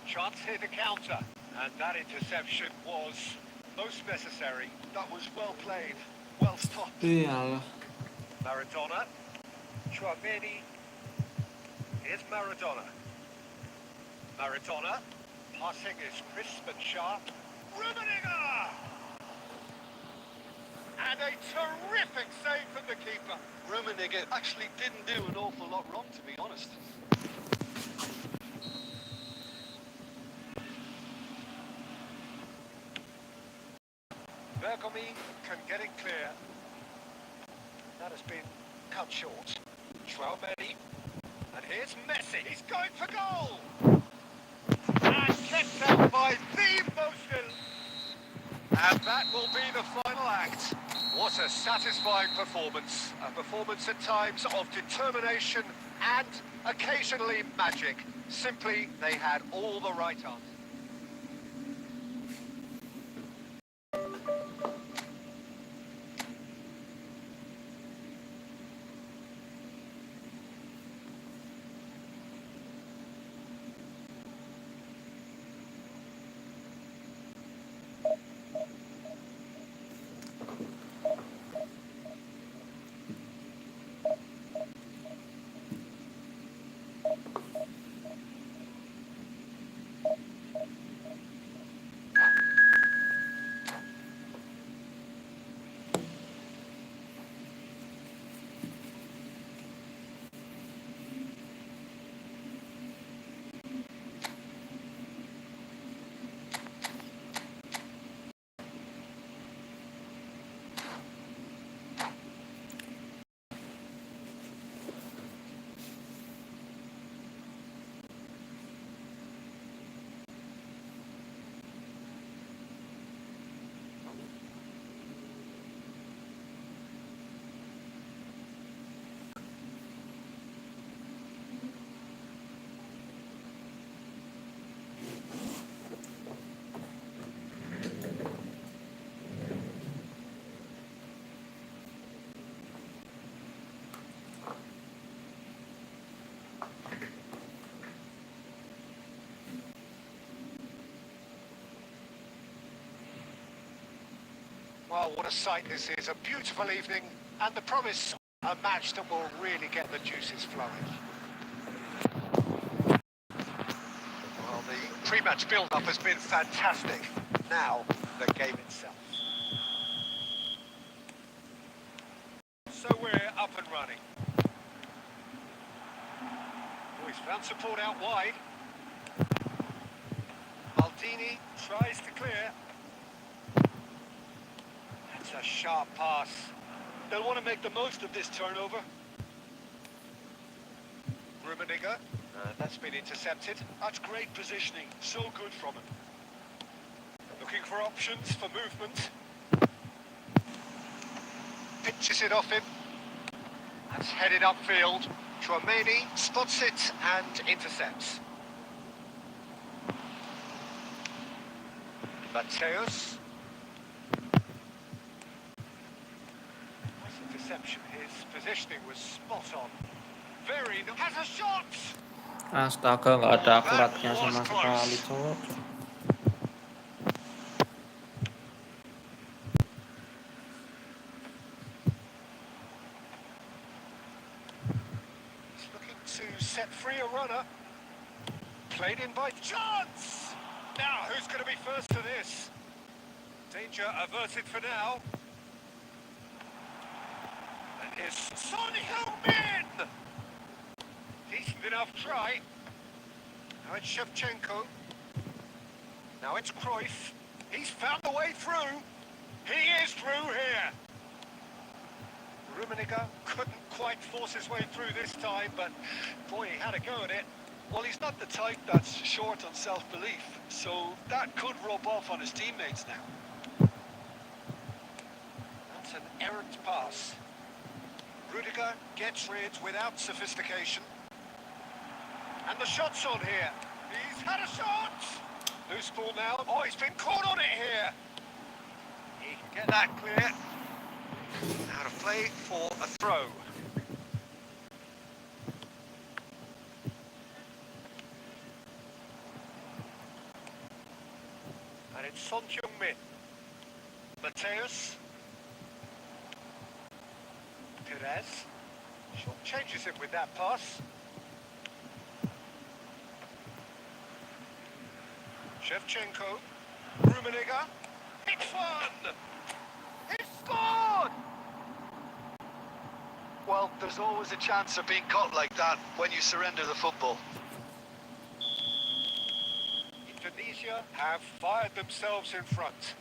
Chance here to counter. And that interception was most necessary. That was well played, well stopped. Iyalah. Maradona. Chouameni. Here's Maradona. Maradona. Passing is crisp and sharp. Rummenigge! And a terrific save from the keeper. Rummenigge actually didn't do an awful lot wrong, to be honest. Bergomi can get it clear. That has been cut short. Chouameni. And here's Messi. He's going for goal. And kept out by the motion. And that will be the final act. What a satisfying performance. A performance at times of determination and occasionally magic. Simply, they had all the right answers. Well, what a sight this is. A beautiful evening and the promise of a match that will really get the juices flowing. Well, the pre-match build-up has been fantastic. Now, the game itself. So we're up and running. Oh, he's found support out wide. Maldini tries to clear. a sharp pass. They'll want to make the most of this turnover. Rummenigge. That's been intercepted. That's great positioning. So good from him. Looking for options for movement. Pitches it off him. That's headed upfield. Chouameni spots it and intercepts. Mateus. Nice interception. His positioning was spot on. Very nice. Has a shot! Astaga, nggak ada akuratnya sama sekali, cowok. He's looking to set free a runner. Played in by chance! Now, who's going to be first to this? Danger averted for now. And here's Son Heung-min! Decent enough try. Now it's Shevchenko. Now it's Cruyff. He's found the way through. He is through here. Rummenigge couldn't quite force his way through this time, but boy, he had a go at it. Well, he's not the type that's short on self-belief, so that could rub off on his teammates now. That's an errant pass. Rudiger gets rid without sophistication. And the shot's on here. He's had a shot! Loose ball now. Oh, he's been caught on it here. He can get that clear. Now to play for a throw. And it's Son Heung-min. Mateus. Perez. Short changes it with that pass. Shevchenko. Rummenigge. It's fun! He scored! Well, there's always a chance of being caught like that when you surrender the football. Indonesia have fired themselves in front.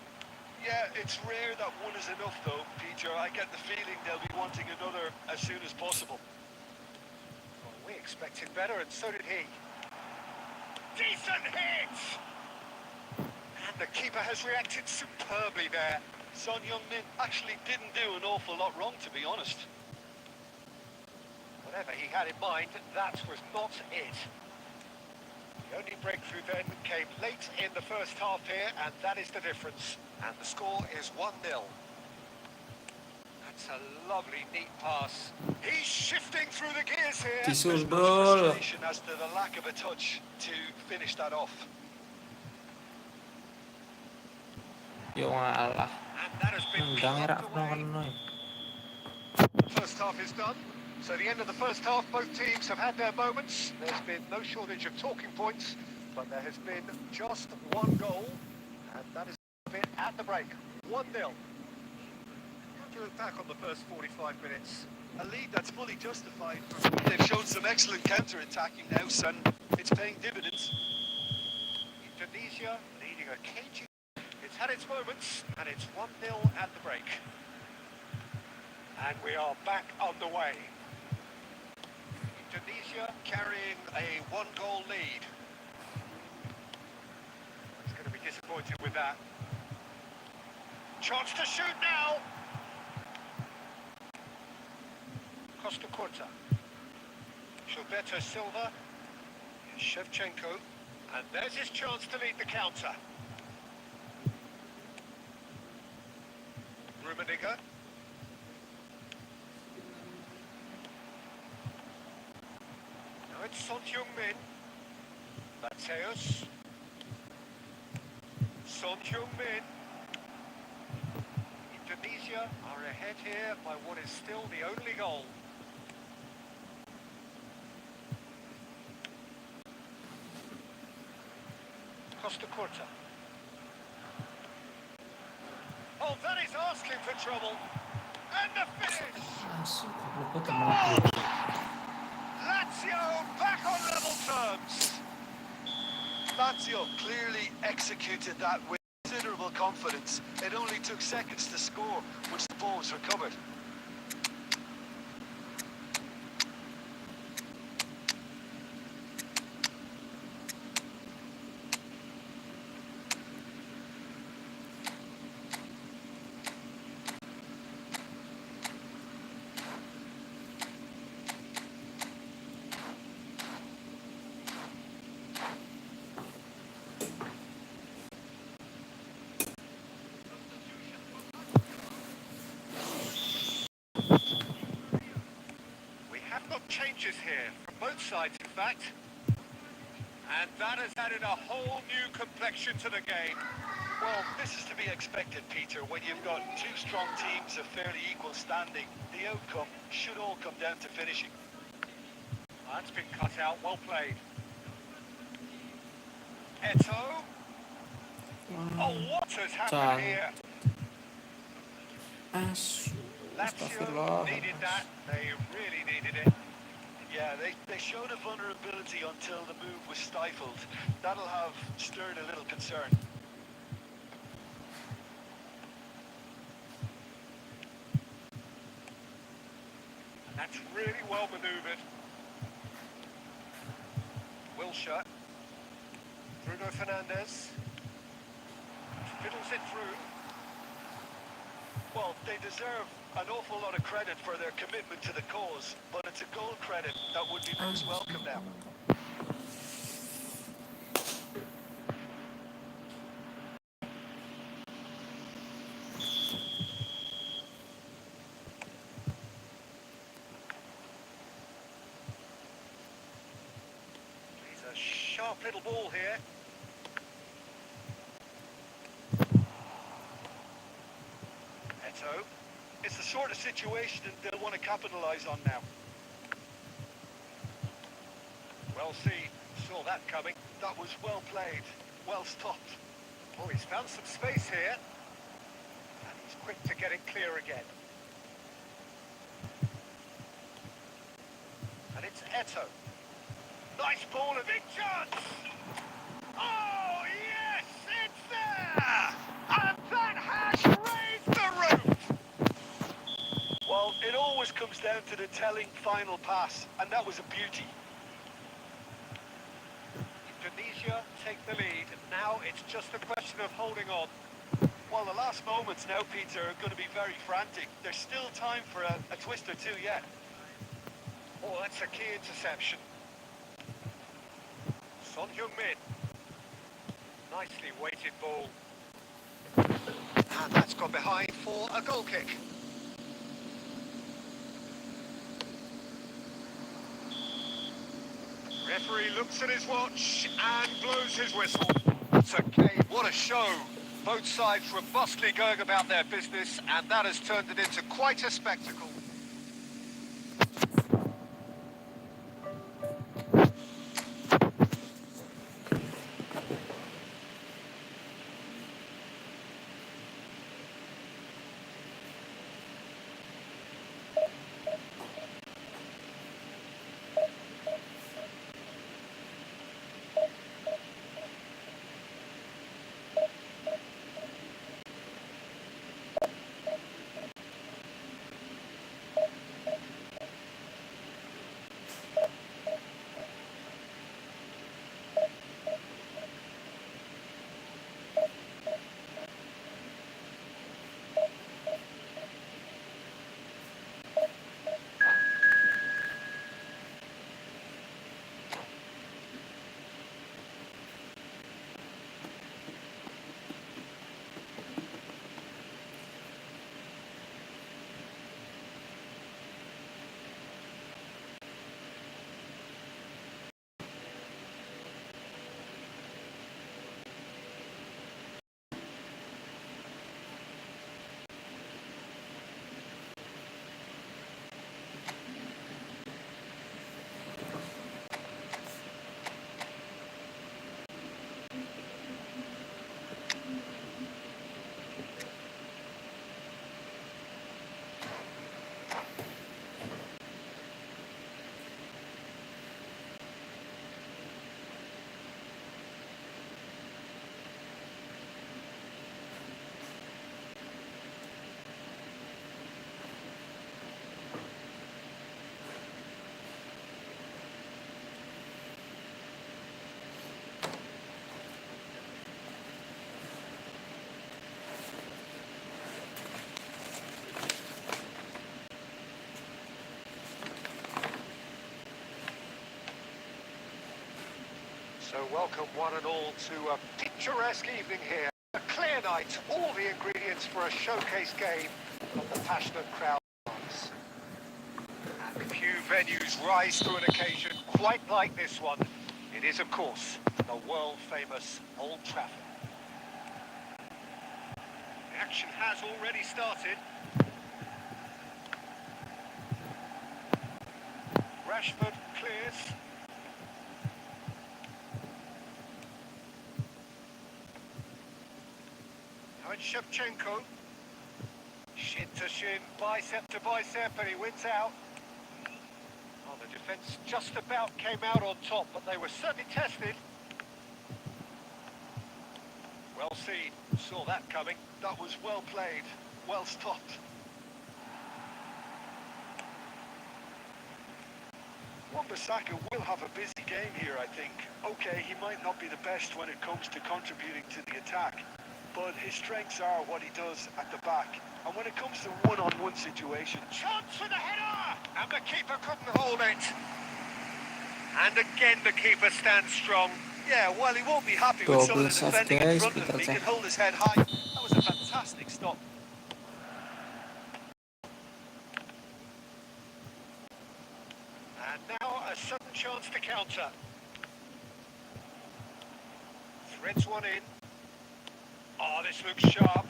Yeah, it's rare that one is enough though, Peter. I get the feeling they'll be wanting another as soon as possible. Well, we expected better, and so did he. Decent hit! And the keeper has reacted superbly there. Son Heung-min actually didn't do an awful lot wrong, to be honest. Whatever he had in mind, that was not it. The only breakthrough then came late in the first half here, and that is the difference. And the score is 1-0. That's a lovely, neat pass. He's shifting through the gears here. Disundul. Frustration as to the lack of a touch to finish that off. Yo ngalah. And that has been Nendang era plucked away. First half is done. So the end of the first half, both teams have had their moments. There's been no shortage of talking points, but there has been just one goal, and that is it at the break. 1-0. How do you look back on the first 45 minutes? A lead that's fully justified. They've shown some excellent counter-attacking now, son. It's paying dividends. Indonesia leading a cagey. It's had its moments, and it's 1-0 at the break. And we are back on the way. Indonesia carrying a one-goal lead. He's going to be disappointed with that. Chance to shoot now. Costa Curta. Gilberto Silva. Shevchenko. And there's his chance to lead the counter. Rummenigge. Now it's Son Heung-min. Mateus. Son Heung-min. Indonesia are ahead here by what is still the only goal. Costa Curta. Oh, that is asking for trouble. And the finish! Masuk, goblok banget. Lazio back on level terms. Lazio clearly executed that with considerable confidence. It only took seconds to score once the ball was recovered. We have got changes here, from both sides in fact. And that has added a whole new complexion to the game. Well, this is to be expected, Peter. When you've got two strong teams of fairly equal standing, the outcome should all come down to finishing. That's been cut out, well played. Eto. Oh, what has happened here? Asu. Lazio Astagfirullah. needed that. They really needed it. Yeah, they showed a vulnerability until the move was stifled. That'll have stirred a little concern. And that's really well manoeuvred. Wilshire. Bruno Fernandes. Fiddles it through. Well, they deserve an awful lot of credit for their commitment to the cause, but it's a goal credit that would be most welcome now. He's a sharp little ball here. Eto. It's the sort of situation they'll want to capitalise on now. Well seen. Saw that coming. That was well played, well stopped. Oh, he's found some space here. And he's quick to get it clear again. And it's Eto. Nice ball, a big chance! Oh, yes, it's there! And that has raised the roof! Well, it always comes down to the telling final pass, and that was a beauty. Indonesia take the lead, and now it's just a question of holding on. Well, the last moments now, Peter, are going to be very frantic. There's still time for a twist or two yet. Oh, that's a key interception. Son Heung-min. Nicely weighted ball. And that's gone behind for a goal kick. Referee looks at his watch and blows his whistle. It's okay, what a show. Both sides robustly going about their business, and that has turned it into quite a spectacle. So welcome one and all to a picturesque evening here. A clear night, all the ingredients for a showcase game that the passionate crowd wants. And few venues rise to an occasion quite like this one. It is, of course, the world-famous Old Trafford. The action has already started. Rashford clears. Now it's Shevchenko. Shin to shin, bicep to bicep, and he wins out. Oh, the defence just about came out on top, but they were certainly tested. Well seen, saw that coming. That was well played, well stopped. Wan-Bissaka will have a busy game here, I think. Okay, he might not be the best when it comes to contributing to the attack, but his strengths are what he does at the back. And when it comes to one-on-one situations... Chance for the header! And the keeper couldn't hold it. And again the keeper stands strong. Yeah, while he won't be happy with some of the Double defending in guys, front of him, he kita can hold his head high. That was a fantastic stop. And now a sudden chance to counter. Threads one in. Oh, this looks sharp.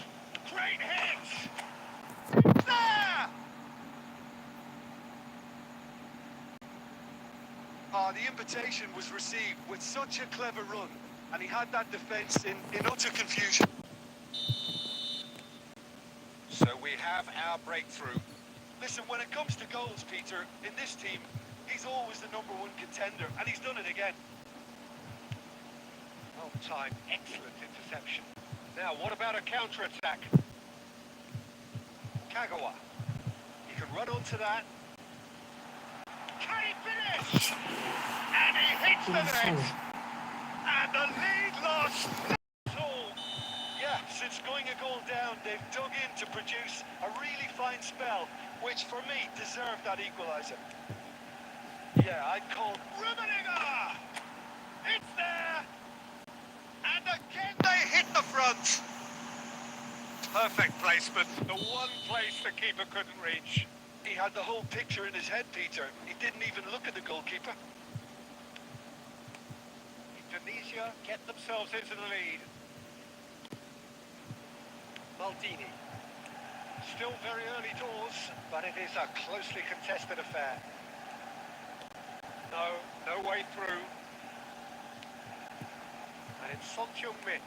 Great hit! There! The invitation was received with such a clever run, and he had that defence in utter confusion. So we have our breakthrough. Listen, when it comes to goals, Peter, in this team, he's always the #1 contender, and he's done it again. Well timed, excellent interception. Now, what about a counter-attack? Kagawa. He can run onto that. Can he finish? And he hits the net. And the lead lost. Yeah, since going a goal down, they've dug in to produce a really fine spell, which for me deserved that equaliser. Yeah, I'd call Rummenigge! It's there! And again they hit the front. Perfect placement. The one place the keeper couldn't reach. he had the whole picture in his head, Peter. He didn't even look at the goalkeeper. Indonesia get themselves into the lead. Maldini. Still very early doors, but it is a closely contested affair. No way through. And it's Son Heung-min.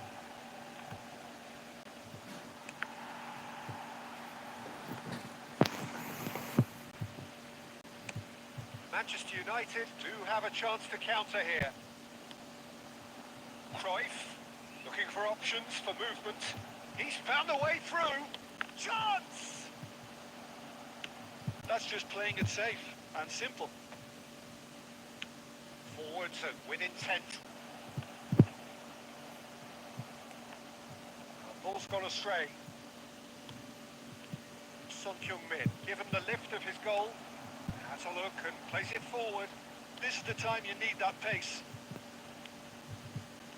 Manchester United do have a chance to counter here. Cruyff, looking for options for movement. He's found a way through. Chance! That's just playing it safe and simple. Forwards and with intent. The ball's gone astray. Son Heung-min, give him the lift of his goal. Has a look and plays it forward. This is the time you need that pace.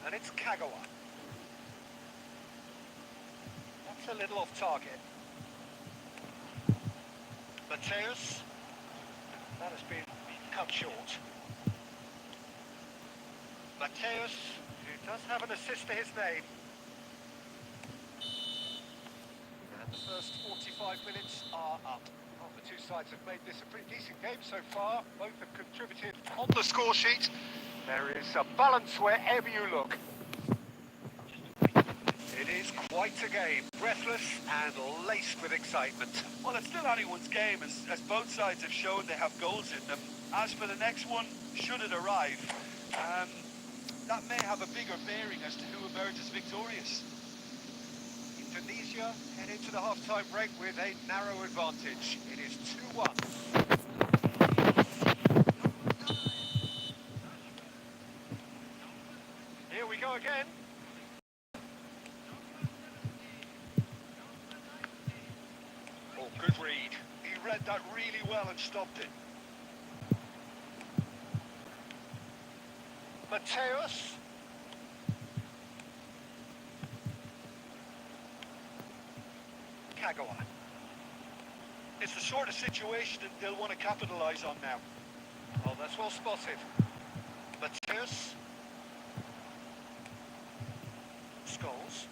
And it's Kagawa. That's a little off target. Mateus. That has been cut short. Mateus, who does have an assist to his name. And the first 45 minutes are up. Well, the two sides have made this a pretty decent game so far. Both have contributed on the score sheet. There is a balance wherever you look. It is quite a game, breathless and laced with excitement. Well, it's still anyone's game, as both sides have shown they have goals in them. As for the next one, should it arrive, that may have a bigger bearing as to who emerges victorious. Indonesia head into the half-time break with a narrow advantage. It is 2-1. Here we go again. Oh, good read. He read that really well and stopped it. Mateus, Kagawa. It's the sort of situation that they'll want to capitalise on now. Oh, that's well spotted. Mateus. Scholes.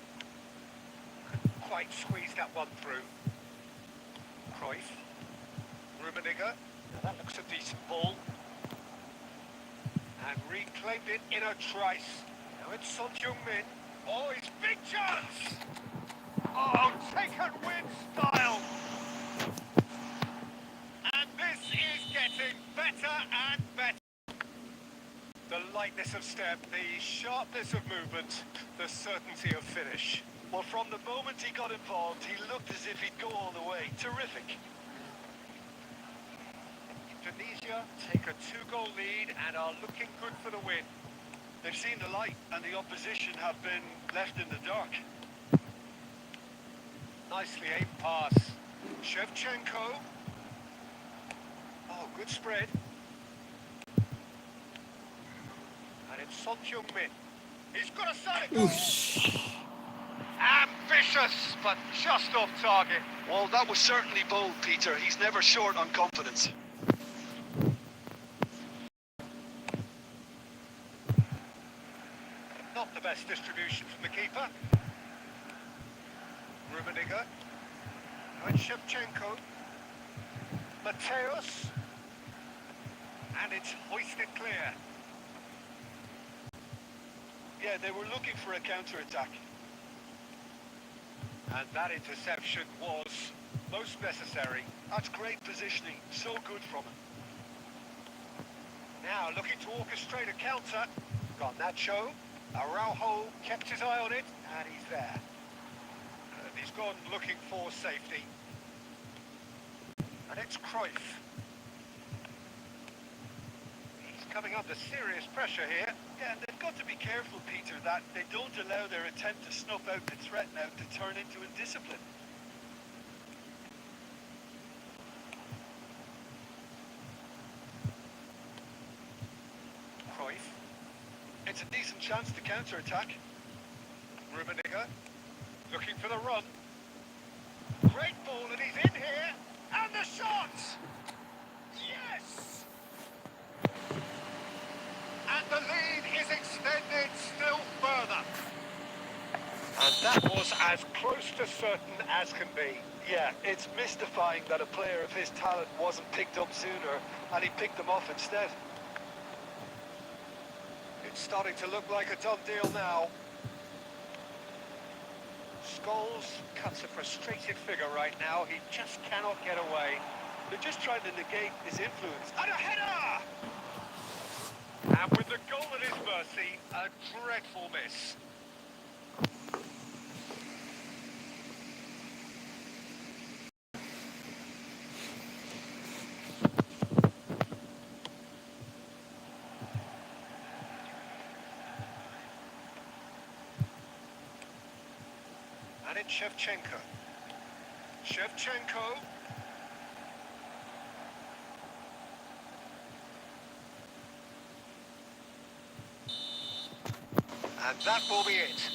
Couldn't quite squeeze that one through. Cruyff. Rummenigge. Now that looks a decent ball. And reclaimed it in a trice. Now it's Son Heung-min. Oh, it's big chance! Oh, taken with style! And this is getting better and better. The lightness of step, the sharpness of movement, the certainty of finish. Well, from the moment he got involved, he looked as if he'd go all the way. Terrific. Indonesia take a 2-goal lead and are looking good for the win. They've seen the light, and the opposition have been left in the dark. Nicely aimed pass. Shevchenko. Oh, good spread. And it's Son Heung-min. He's got a side of goal. Ambitious, but just off target. Well, that was certainly bold, Peter. He's never short on confidence. Not the best distribution from the keeper. Rummenigge. Now it's Shevchenko. Mateus. And it's hoisted clear. Yeah, they were looking for a counter-attack. And that interception was most necessary. That's great positioning. So good from him. Now looking to orchestrate a counter. Got Nacho. Araujo kept his eye on it, and he's there. And he's gone looking for safety. And it's Cruyff. He's coming under serious pressure here. Yeah, and they've got to be careful, Peter, that they don't allow their attempt to snuff out the threat now to turn into indiscipline. Cruyff. It's a decent chance to counter-attack. Rummenigge. Looking for the run. Great ball, and he's in here. And the shot! Yes! And the lead is extended still further. And that was as close to certain as can be. Yeah, it's mystifying that a player of his talent wasn't picked up sooner, and he picked them off instead. It's starting to look like a done deal now. Scholes cuts a frustrated figure right now. He just cannot get away. They're just trying to negate his influence. And a header! And with the goal at his mercy, a dreadful miss. And it's Shevchenko. Shevchenko. And that will be it.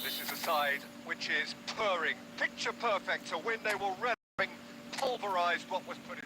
This is a side which is purring, picture perfect to win. They will having pulverised what was put in.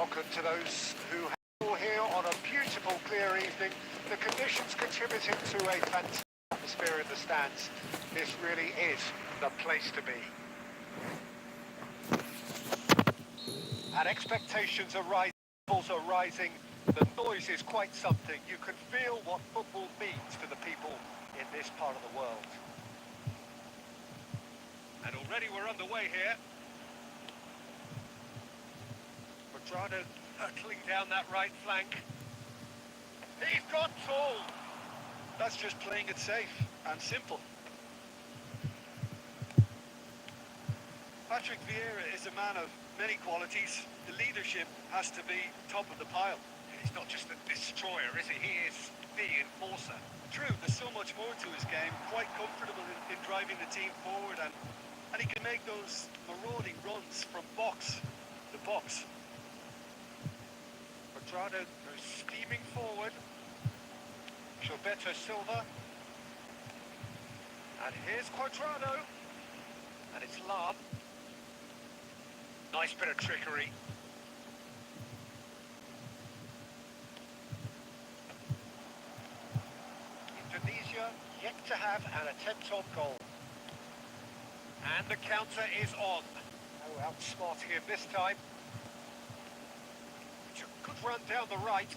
welcome to those who are here on a beautiful, clear evening. The conditions contributing to a fantastic atmosphere in the stands. This really is the place to be. And expectations are rising, levels are rising. The noise is quite something. You can feel what football means to the people in this part of the world. And already we're underway here. Quadrado hurtling down that right flank. He's gone tall. That's just playing it safe and simple. Patrick Vieira is a man of many qualities. The leadership has to be top of the pile. He's not just a destroyer, is he? He is the enforcer. True, there's so much more to his game. Quite comfortable in driving the team forward, and he can make those marauding runs from box to box. Quadrado goes steaming forward. Gilberto Silva. And here's Quadrado. And it's Lam. Nice bit of trickery. Indonesia yet to have an attempt on goal. And the counter is on. Oh, outsmarting him this time. Good run down the right.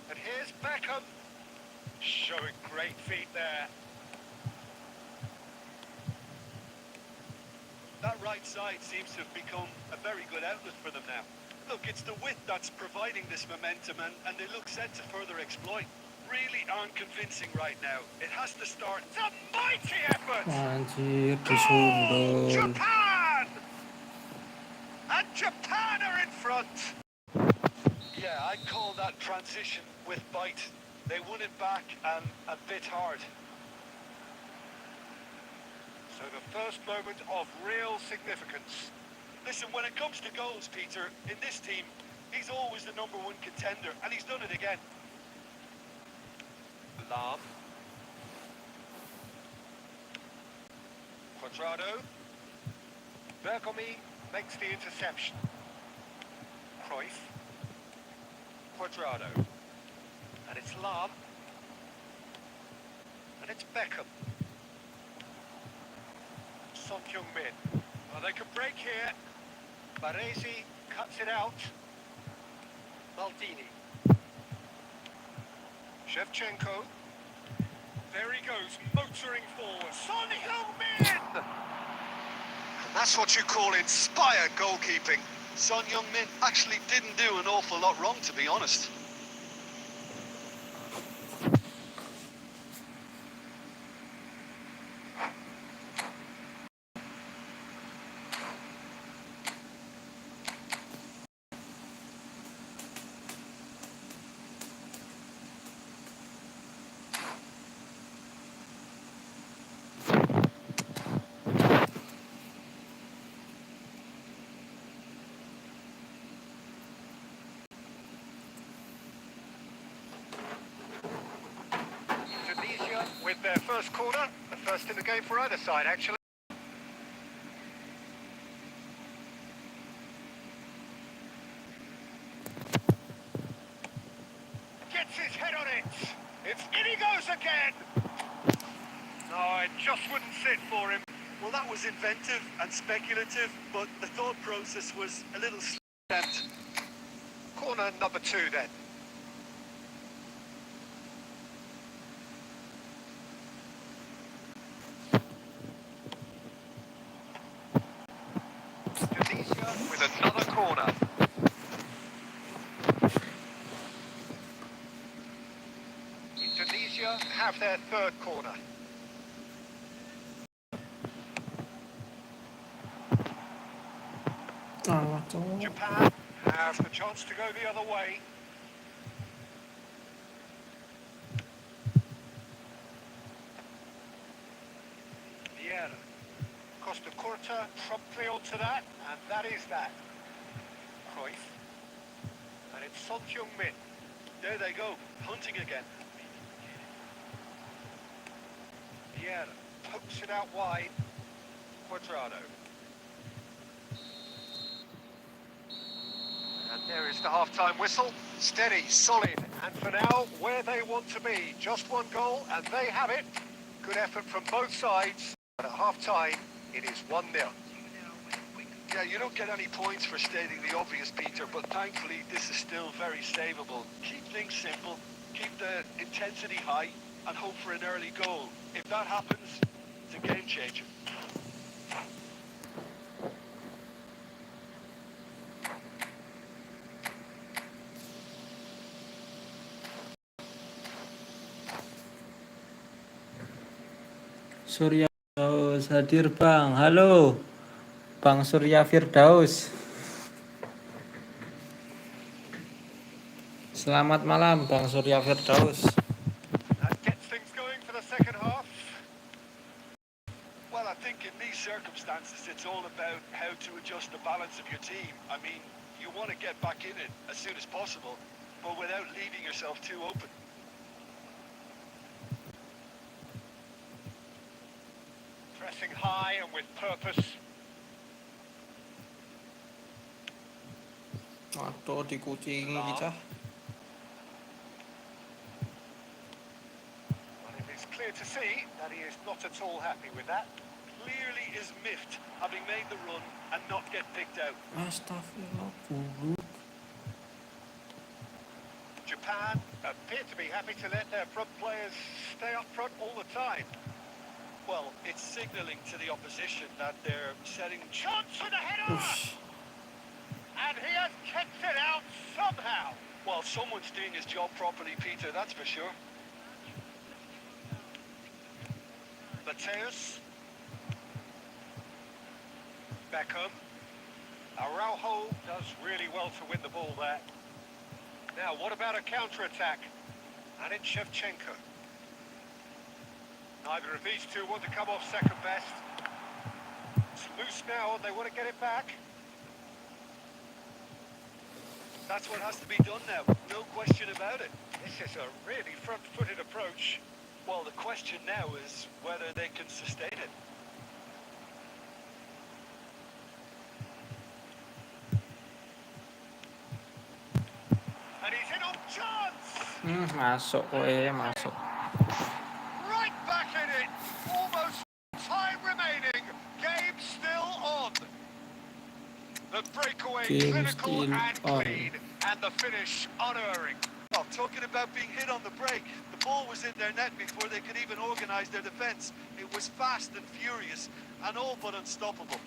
And here's Beckham. Showing great feet there. That right side seems to have become a very good outlet for them now. Look, it's the width that's providing this momentum, and they look set to further exploit. Really aren't convincing right now. It has to start. It's a mighty effort. Anjir, Goal! disundul. Japan! And Japan are in front. Yeah, I'd call that transition with bite. They won it back and a bit hard. So the first moment of real significance. Listen, when it comes to goals, Peter, in this team, he's always the #1 contender, and he's done it again. Lam. Quadrado. Bergomi makes the interception. Cruyff. Quadrado. And it's Lam. And it's Beckham. Son Heung-min. Well, they could break here. Baresi cuts it out. Maldini. Shevchenko. There he goes, motoring forward. Son Heung-min! And that's what you call inspired goalkeeping. Son Heung-min actually didn't do an awful lot wrong, to be honest. Indonesia with their first corner, the first in the game for either side actually. Gets his head on it. It's in he goes again. No, it just wouldn't sit for him. Well, that was inventive and speculative, but the thought process was a little stamped. Corner number 2 then. Indonesia with another corner. Indonesia have their third corner. Alah, cowok. Japan have the chance to go the other way. Vieira. Costa Curta promptly onto that, and that is that. Cruyff. And it's Son Heung-min. There they go, hunting again. Vieira pokes it out wide. Quadrado. And there is the half-time whistle. Steady, solid, and for now, where they want to be. Just one goal, and they have it. Good effort from both sides. But at half-time, it is 1-0. Yeah, you don't get any points for stating the obvious, Peter, but thankfully this is still very savable. Keep things simple, keep the intensity high, and hope for an early goal. If that happens, it's a game changer. Surya Firdaus hadir Bang. Halo Bang Surya Firdaus. Selamat malam Bang Surya Firdaus. That gets things going for the second half. Well, I think in these circumstances, it's all about how to adjust the balance of your team. I mean, you want to get back in it as soon as possible, but without leaving yourself too open. Pressing high and with purpose. Waduh dikucingi cah. But it is clear to see that he is not at all happy with that. Clearly is miffed, having made the run and not get picked out. Astagfirullah buruk. Japan appear to be happy to let their front players stay up front all the time. Well, it's signalling to the opposition that they're setting... Chance for the header! Ush. And he has kicked it out somehow. Well, someone's doing his job properly, Peter, that's for sure. Mateus. Beckham. Araujo does really well to win the ball there. Now, what about a counter-attack? And it's Shevchenko. Neither of these two want to come off second best. It's loose now, and they want to get it back. That's what has to be done now, no question about it. This is a really front-footed approach. Well, the question now is whether they can sustain it. And he's in on chance! Masuk kowe, masuk. Right back in it! Almost time remaining. Game still on. The breakaway Game clinical still and on. clean. And the finish unerring. Well, talking about being hit on the break, the ball was in their net before they could even organise their defence. It was fast and furious, and all but unstoppable.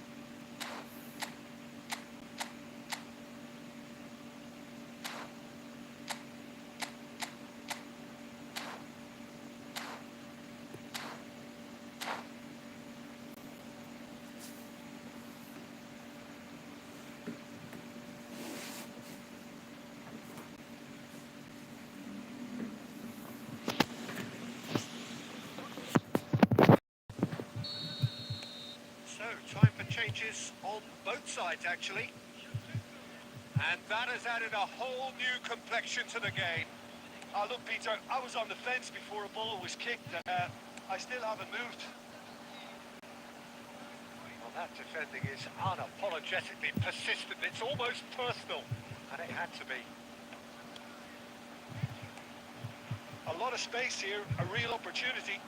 So, time for changes on both sides, actually. And that has added a whole new complexion to the game. Look, Peter, I was on the fence before a ball was kicked. I still haven't moved. Well, that defending is unapologetically persistent. It's almost personal, and it had to be. A lot of space here, a real opportunity.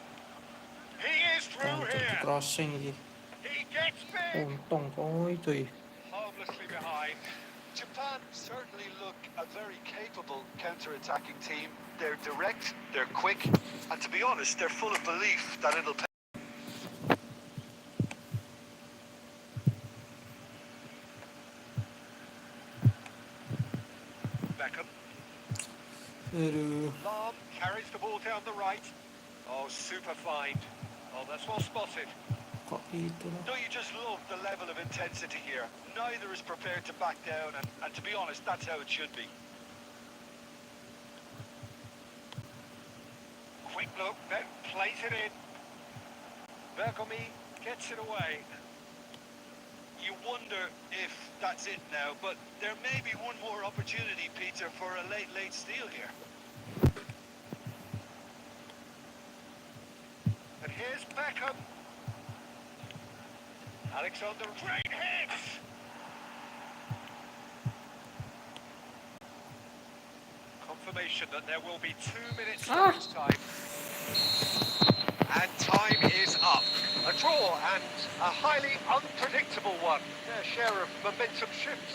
He is through Untuk here. crossing iki. He gets big. Untung coy cuy. Harmlessly behind. Japan certainly look a very capable counter-attacking team. They're direct, they're quick, and to be honest, they're full of belief that it'll pay. Beckham. Aduh. Lam carries the ball down the right. Oh, super find. Oh, that's well spotted. Kok itu loh. Don't you just love the level of intensity here? Neither is prepared to back down, and to be honest, that's how it should be. Quick look, then plays it in. Bergomi gets it away. You wonder if that's it now, but there may be one more opportunity, Peter, for a late steal here. And here's Beckham. Alexander, great hit! confirmation that there will be 2 minutes stoppage time. And time is up. A draw and a highly unpredictable one. Their share of momentum shifts.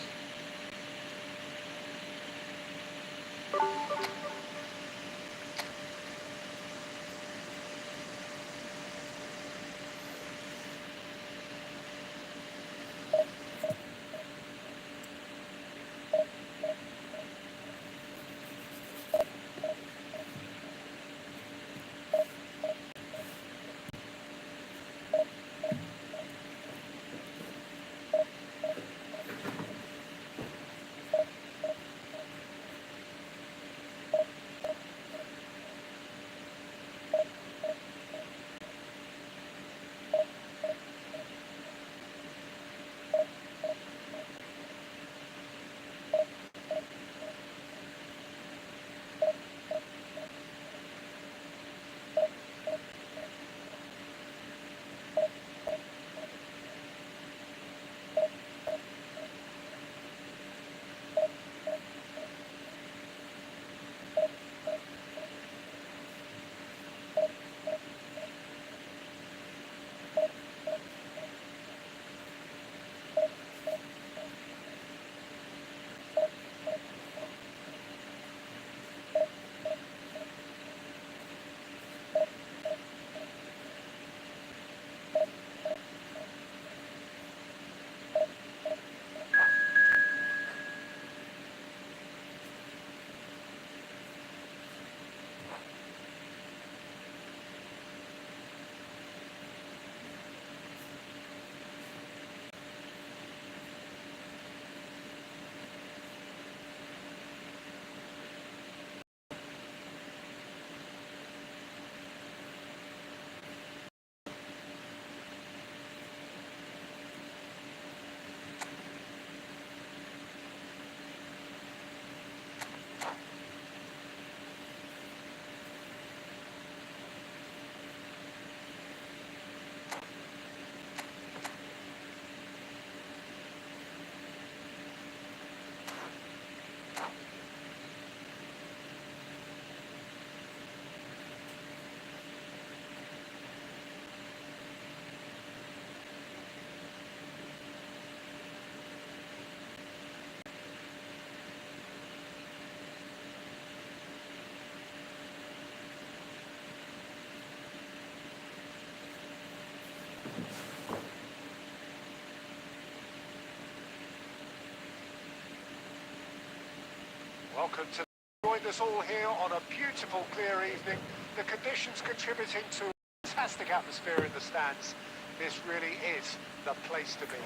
Welcome to join us all here on a beautiful clear evening. The conditions contributing to a fantastic atmosphere in the stands. This really is the place to be.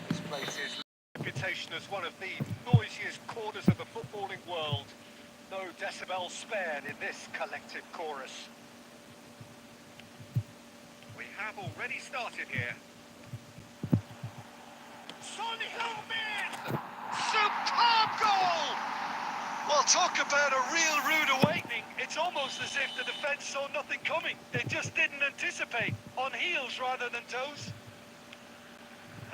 This place is reputation as one of the noisiest corners of the footballing world. No decibels spared in this collective chorus. We have already started here. Son Heung-min! Superb goal! Well, talk about a real rude awakening. It's almost as if the defence saw nothing coming. They just didn't anticipate. On heels rather than toes.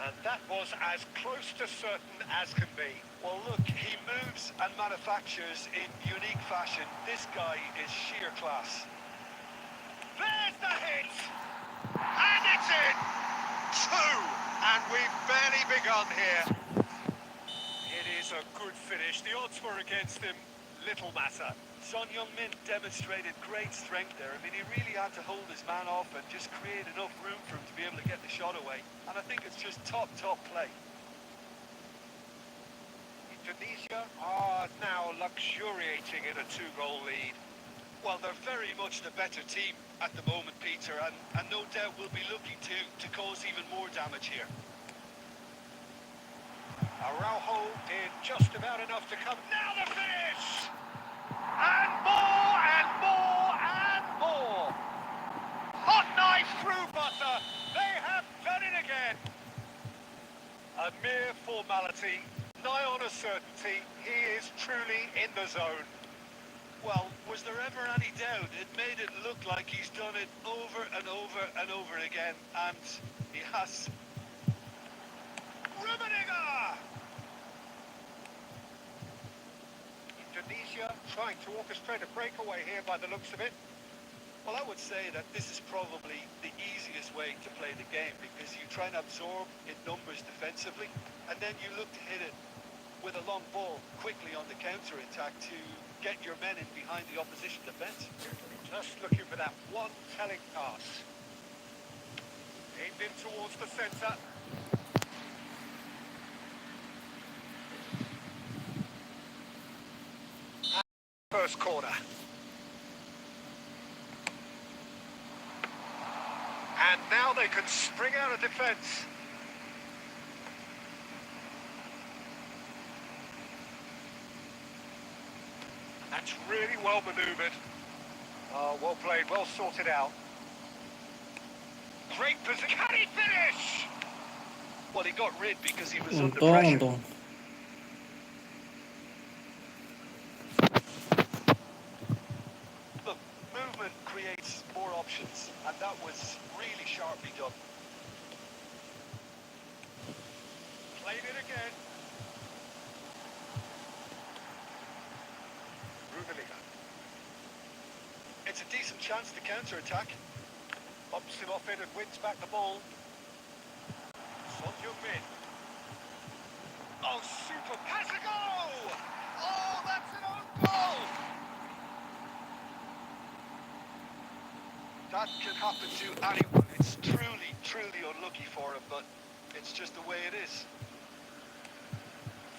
And that was as close to certain as can be. Well, look, he moves and manufactures in unique fashion. This guy is sheer class. There's the hit! And it's in! 2! And we've barely begun here. It is a good finish. The odds were against him. Little matter. Son Heung-min demonstrated great strength there. I mean, he really had to hold his man off and just create enough room for him to be able to get the shot away. And I think it's just top play. Indonesia are now luxuriating in a 2-goal lead. Well, they're very much the better team at the moment, Peter, and no doubt will be looking to cause even more damage here. Araujo did just about enough to come. Now the finish! And more, and more, and more! Hot knife through butter! They have done it again! A mere formality, nigh on a certainty, he is truly in the zone. Well, was there ever any doubt? It made it look like he's done it over and over and over again, and he has. Rummenigge! Tunisia trying to orchestrate a breakaway here by the looks of it. Well, I would say that this is probably the easiest way to play the game because you try and absorb in numbers defensively, and then you look to hit it with a long ball quickly on the counter-attack to get your men in behind the opposition defence. Just looking for that one telling pass. Aimed in towards the centre. First corner. And now they can spring out of defence. That's really well manoeuvred. Oh, well played, well sorted out. Great position. Can he finish? Well, he got rid because he was under Untung, pressure. untung. Look, movement creates more options, and that was really sharply done. Played it again. Rummenigge. It's a decent chance to counter-attack. Bumps him off it and wins back the ball. Son Heung-min. Oh, super. Has a goal! Oh, that's an own goal! That can happen to anyone. It's truly, truly unlucky for him, but it's just the way it is.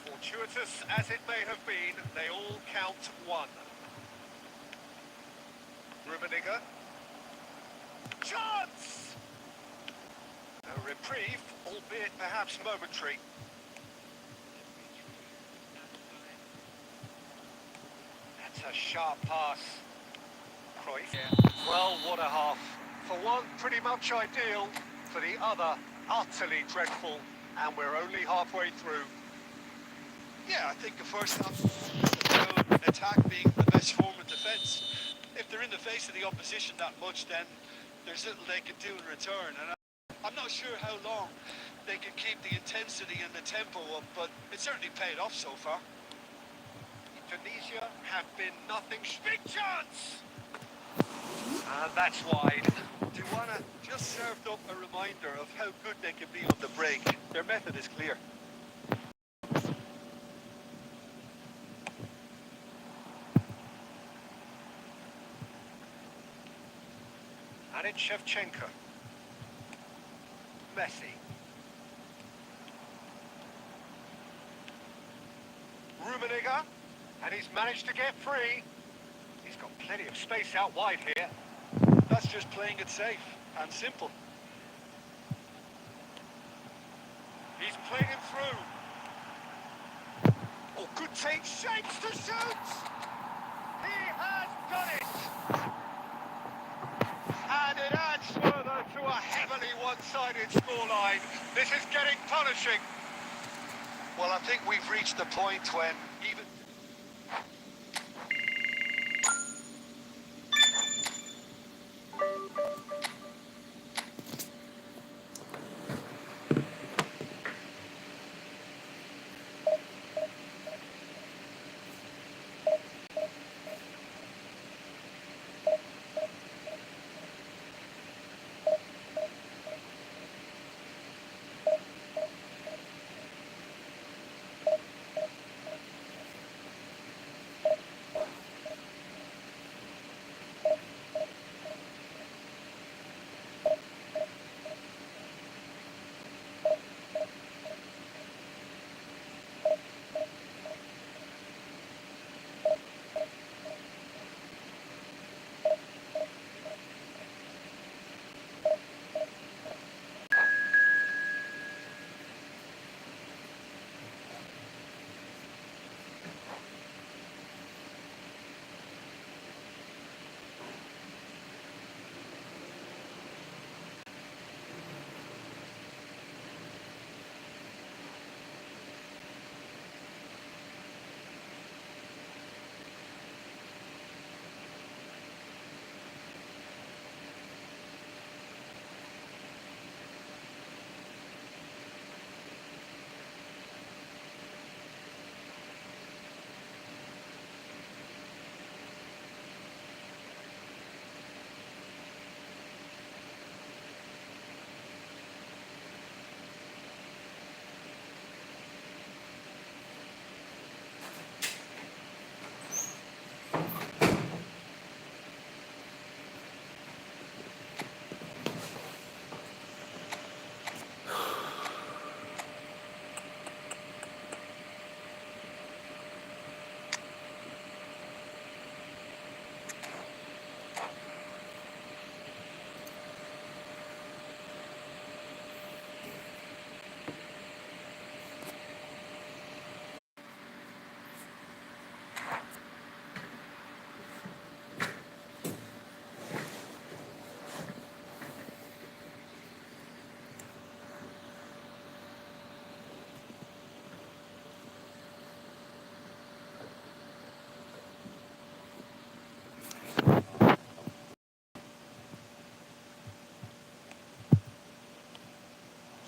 Fortuitous as it may have been, they all count one. Rummenigge. Chance! A reprieve, albeit perhaps momentary. That's a sharp pass. Cruyff. Well, what a half. For one, pretty much ideal. For the other, utterly dreadful. And we're only halfway through. Yeah, I think the first half showed attack being the best form of defence. If they're in the face of the opposition that much, then there's little they can do in return. And I'm not sure how long they can keep the intensity and the tempo up, but it certainly paid off so far. Tunisia have been nothing. Big chance! And that's wide. Duwana just served up a reminder of how good they can be on the break. Their method is clear. And it's Shevchenko. Messi. Rummenigge. And he's managed to get free. He's got plenty of space out wide here. That's just playing it safe and simple. He's played him through. Oh, good take. Shakes to shoot! He has done it! And it adds further to a heavily one-sided scoreline. This is getting punishing. Well, I think we've reached the point when even...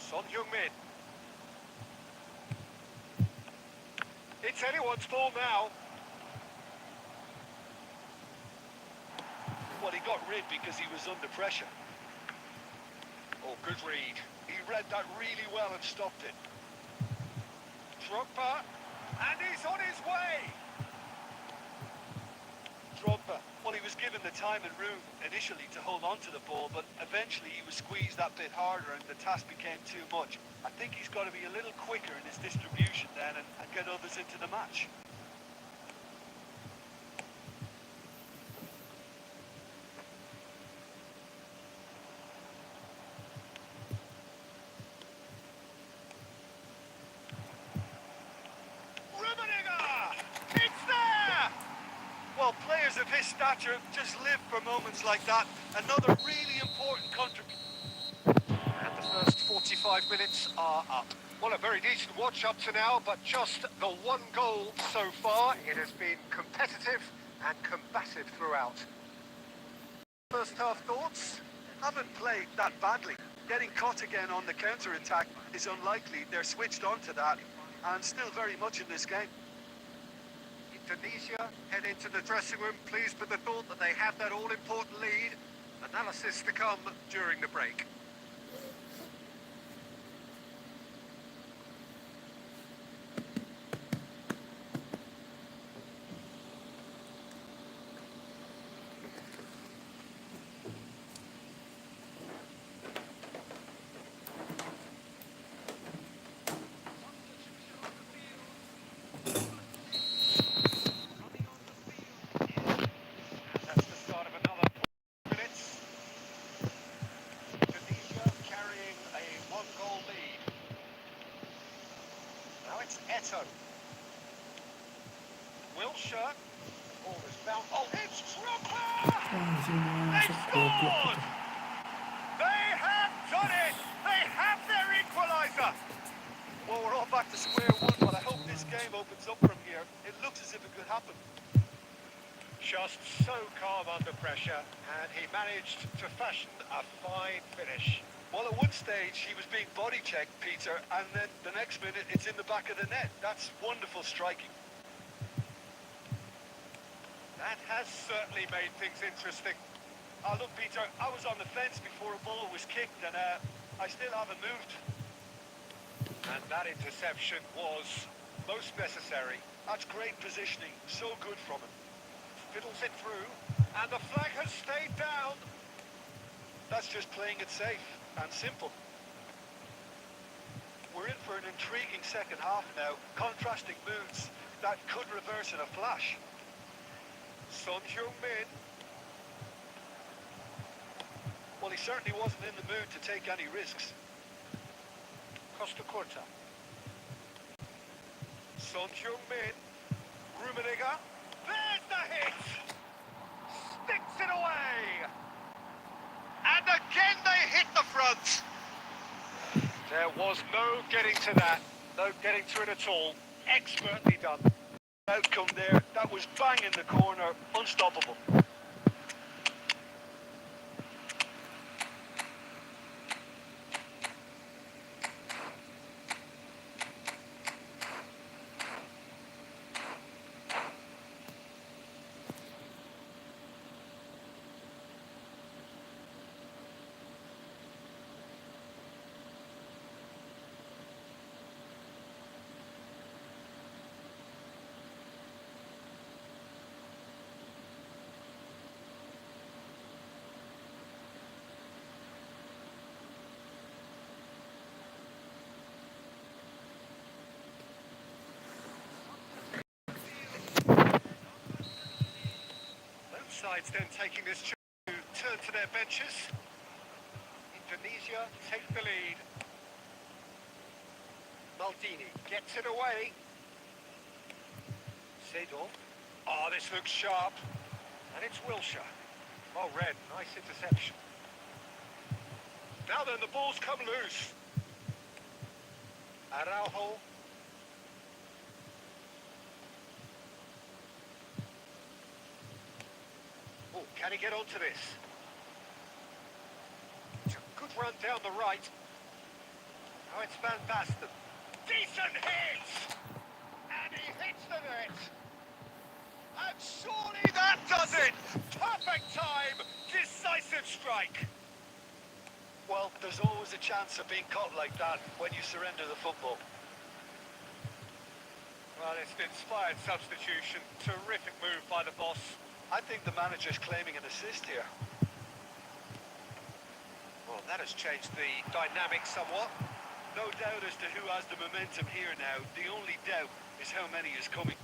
Son Heung-min. It's anyone's ball now. Well, he got rid because he was under pressure. Oh, good read. He read that really well and stopped it. Drogba, and he's on his way. Drogba, well, he was given the time and room initially to hold on to the ball, but eventually he was squeezed that bit harder and the task became too much. I think he's got to be a little quicker in his distribution then and get others into the match. It's there! Well, players of his stature just live for moments like that. Another really important contribution. And the first 45 minutes are up. Well, a very decent watch up to now, but just the one goal so far. It has been competitive and combative throughout. First half thoughts? Haven't played that badly. Getting caught again on the counter-attack is unlikely. They're switched on to that and still very much in this game. Indonesia head into the dressing room, pleased with the thought that they have that all-important lead. Analysis to come during the break. That's the start of another 4 minutes. Indonesia carrying a one-goal lead. Now it's Eto. Wilshere. Ball is bounced. Oh, it's Drogba! Anjing, They masuk goblok scored! gitu. They have done it! They have their equaliser! Well, we're all back to square one, but I hope this game opens up from here. It looks as if it could happen. Just so calm under pressure, and he managed to fashion a fine finish. Well, at one stage, he was being body-checked, Peter, and then the next minute, it's in the back of the net. That's wonderful striking. That has certainly made things interesting. Look, Peter, I was on the fence before a ball was kicked, and I still haven't moved. And that interception was most necessary. That's great positioning. So good from him. Fiddles it through, and the flag has stayed down. That's just playing it safe and simple. We're in for an intriguing second half now. Contrasting moods that could reverse in a flash. Son Heung-min. Well, he certainly wasn't in the mood to take any risks. Costa Curta. Son Heung-min. Rummenigge. There's the hit! Sticks it away! And again they hit the front! There was no getting to that. No getting to it at all. Expertly done. Outcome there. That was bang in the corner. Unstoppable. Sides then taking this chance to turn to their benches. Indonesia take the lead. Maldini gets it away. Seedorf. Oh, this looks sharp. And it's Wilshere. Oh, Red, nice interception. Now then, the ball's come loose. Araujo. Oh, can he get onto this? It's a good run down the right. Oh, it's Van Basten. Decent hit! And he hits the net. And surely that does it! Perfect time! Decisive strike! Well, there's always a chance of being caught like that when you surrender the football. Well, it's an inspired substitution. Terrific move by the boss. I think the manager's claiming an assist here. Well, that has changed the dynamic somewhat. No doubt as to who has the momentum here now. The only doubt is how many is coming.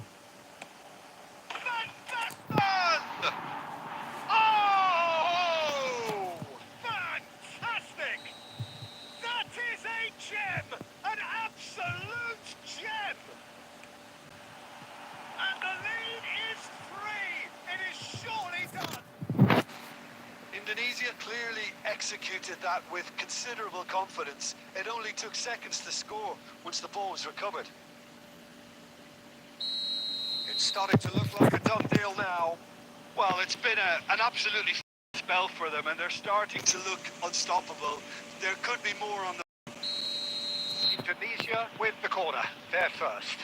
Van Basten! Oh! Fantastic! That is a gem! An absolute gem! And the lead is 3! It is surely done! Indonesia clearly executed that with considerable confidence. It only took seconds to score once the ball was recovered. It's starting to look like a done deal now. Well, it's been an absolutely spell for them, and they're starting to look unstoppable. There could be more on the... Indonesia with the corner. They're first.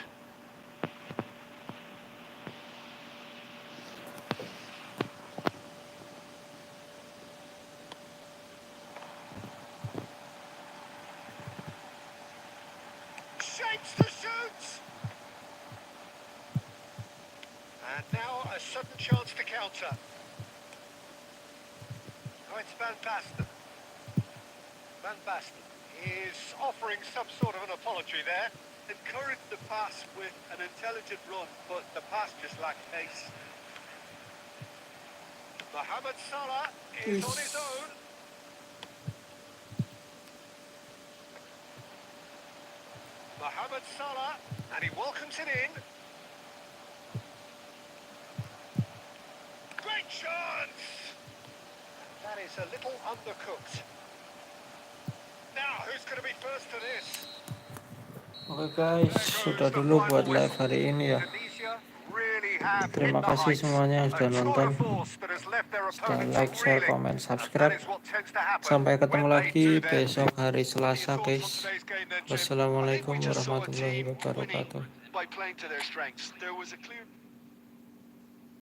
Shapes to shoot! And now a sudden chance to counter. Oh, it's Van Basten. Van Basten is offering some sort of an apology there. Encouraged the pass with an intelligent run, but the pass just lacked pace. Mohamed Salah is on his own. Mohamed Salah, and he welcomes it in. Great chance! That is a little undercooked. Now, who's going to be first to this? Oke guys, sudah dulu buat live hari ini ya. Indonesia really have Terima hit the kasih heights. semuanya yang A sudah tour nonton. de force that has left their Sudah opponents like, share, reeling. komen, And subscribe. that is what tends to happen Sampai ketemu when they lagi do their besok hari What are Selasa your thoughts on guys. today's game then, Jim? I think Wassalamualaikum we just saw a warahmatullahi team winning wabarakatuh. by playing to their strengths. There was a clear...